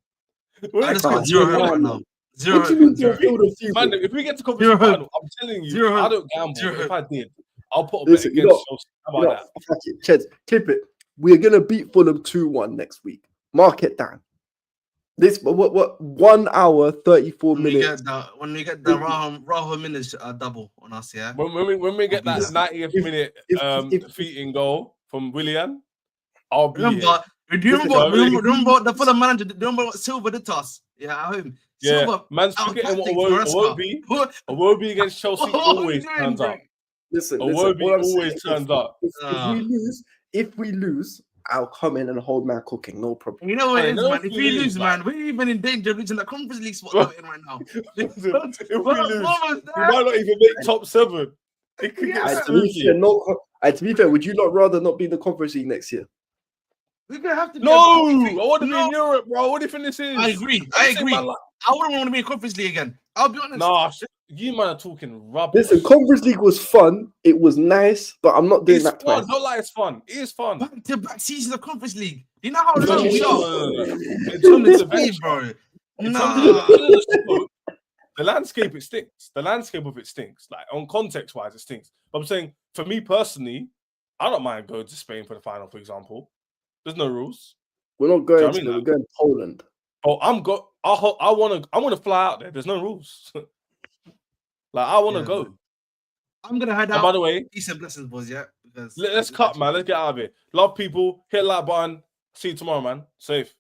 I just got 0 right now. What do you mean don't feel the feeling? Man, if we get to conference final, I'm telling you, I don't gamble. If I did, I'll put a bet against Chelsea. How about that? Cheds, clip it. We're gonna beat Fulham 2-1 next week. Mark it down. This what 1 hour 34 minutes. When we get the Rahul minutes double on us, yeah. When we get that 90th minute defeating goal from Willian, I'll be here. Do you remember the Fulham manager? Do you remember what Silva did to us? Yeah, at home. Yeah, Silva, man's forgetting what Awobi against Chelsea always turns up. Listen, Awobi always turns up. If we lose, I'll come in and hold my cooking, no problem. You know what it is, man? If we lose, man, we're even in danger of reaching the Conference League spot we're in right now. If we lose, we might not even make top 7. It could get spooky. To be fair, would you not rather not be in the Conference League next year? We're gonna have to. I want to be in Europe, bro. What do you think this is? I agree. I wouldn't want to be in Conference League again. I'll be honest. Nah, you man are talking rubbish. Listen, Conference League was fun. It was nice, but I'm not doing that twice. Not like it's fun. It is fun. Back-to-back seasons of Conference League. Do you know how long we are? It's on the speed, bro. In Nah. terms of the scope, the landscape, it stinks. The landscape of it stinks. Like on context wise, it stinks. But I'm saying for me personally, I don't mind going to Spain for the final, for example. There's no rules. We're not Do you know going what I to. mean? We're going to Poland. Oh, I wanna fly out there. There's no rules. Like I wanna Yeah, go. I'm gonna head And by out. the way, Peace and blessings, boys. Yeah, because let's cut, man. Let's get out of it. Love people. Hit like button. See you tomorrow, man. Safe.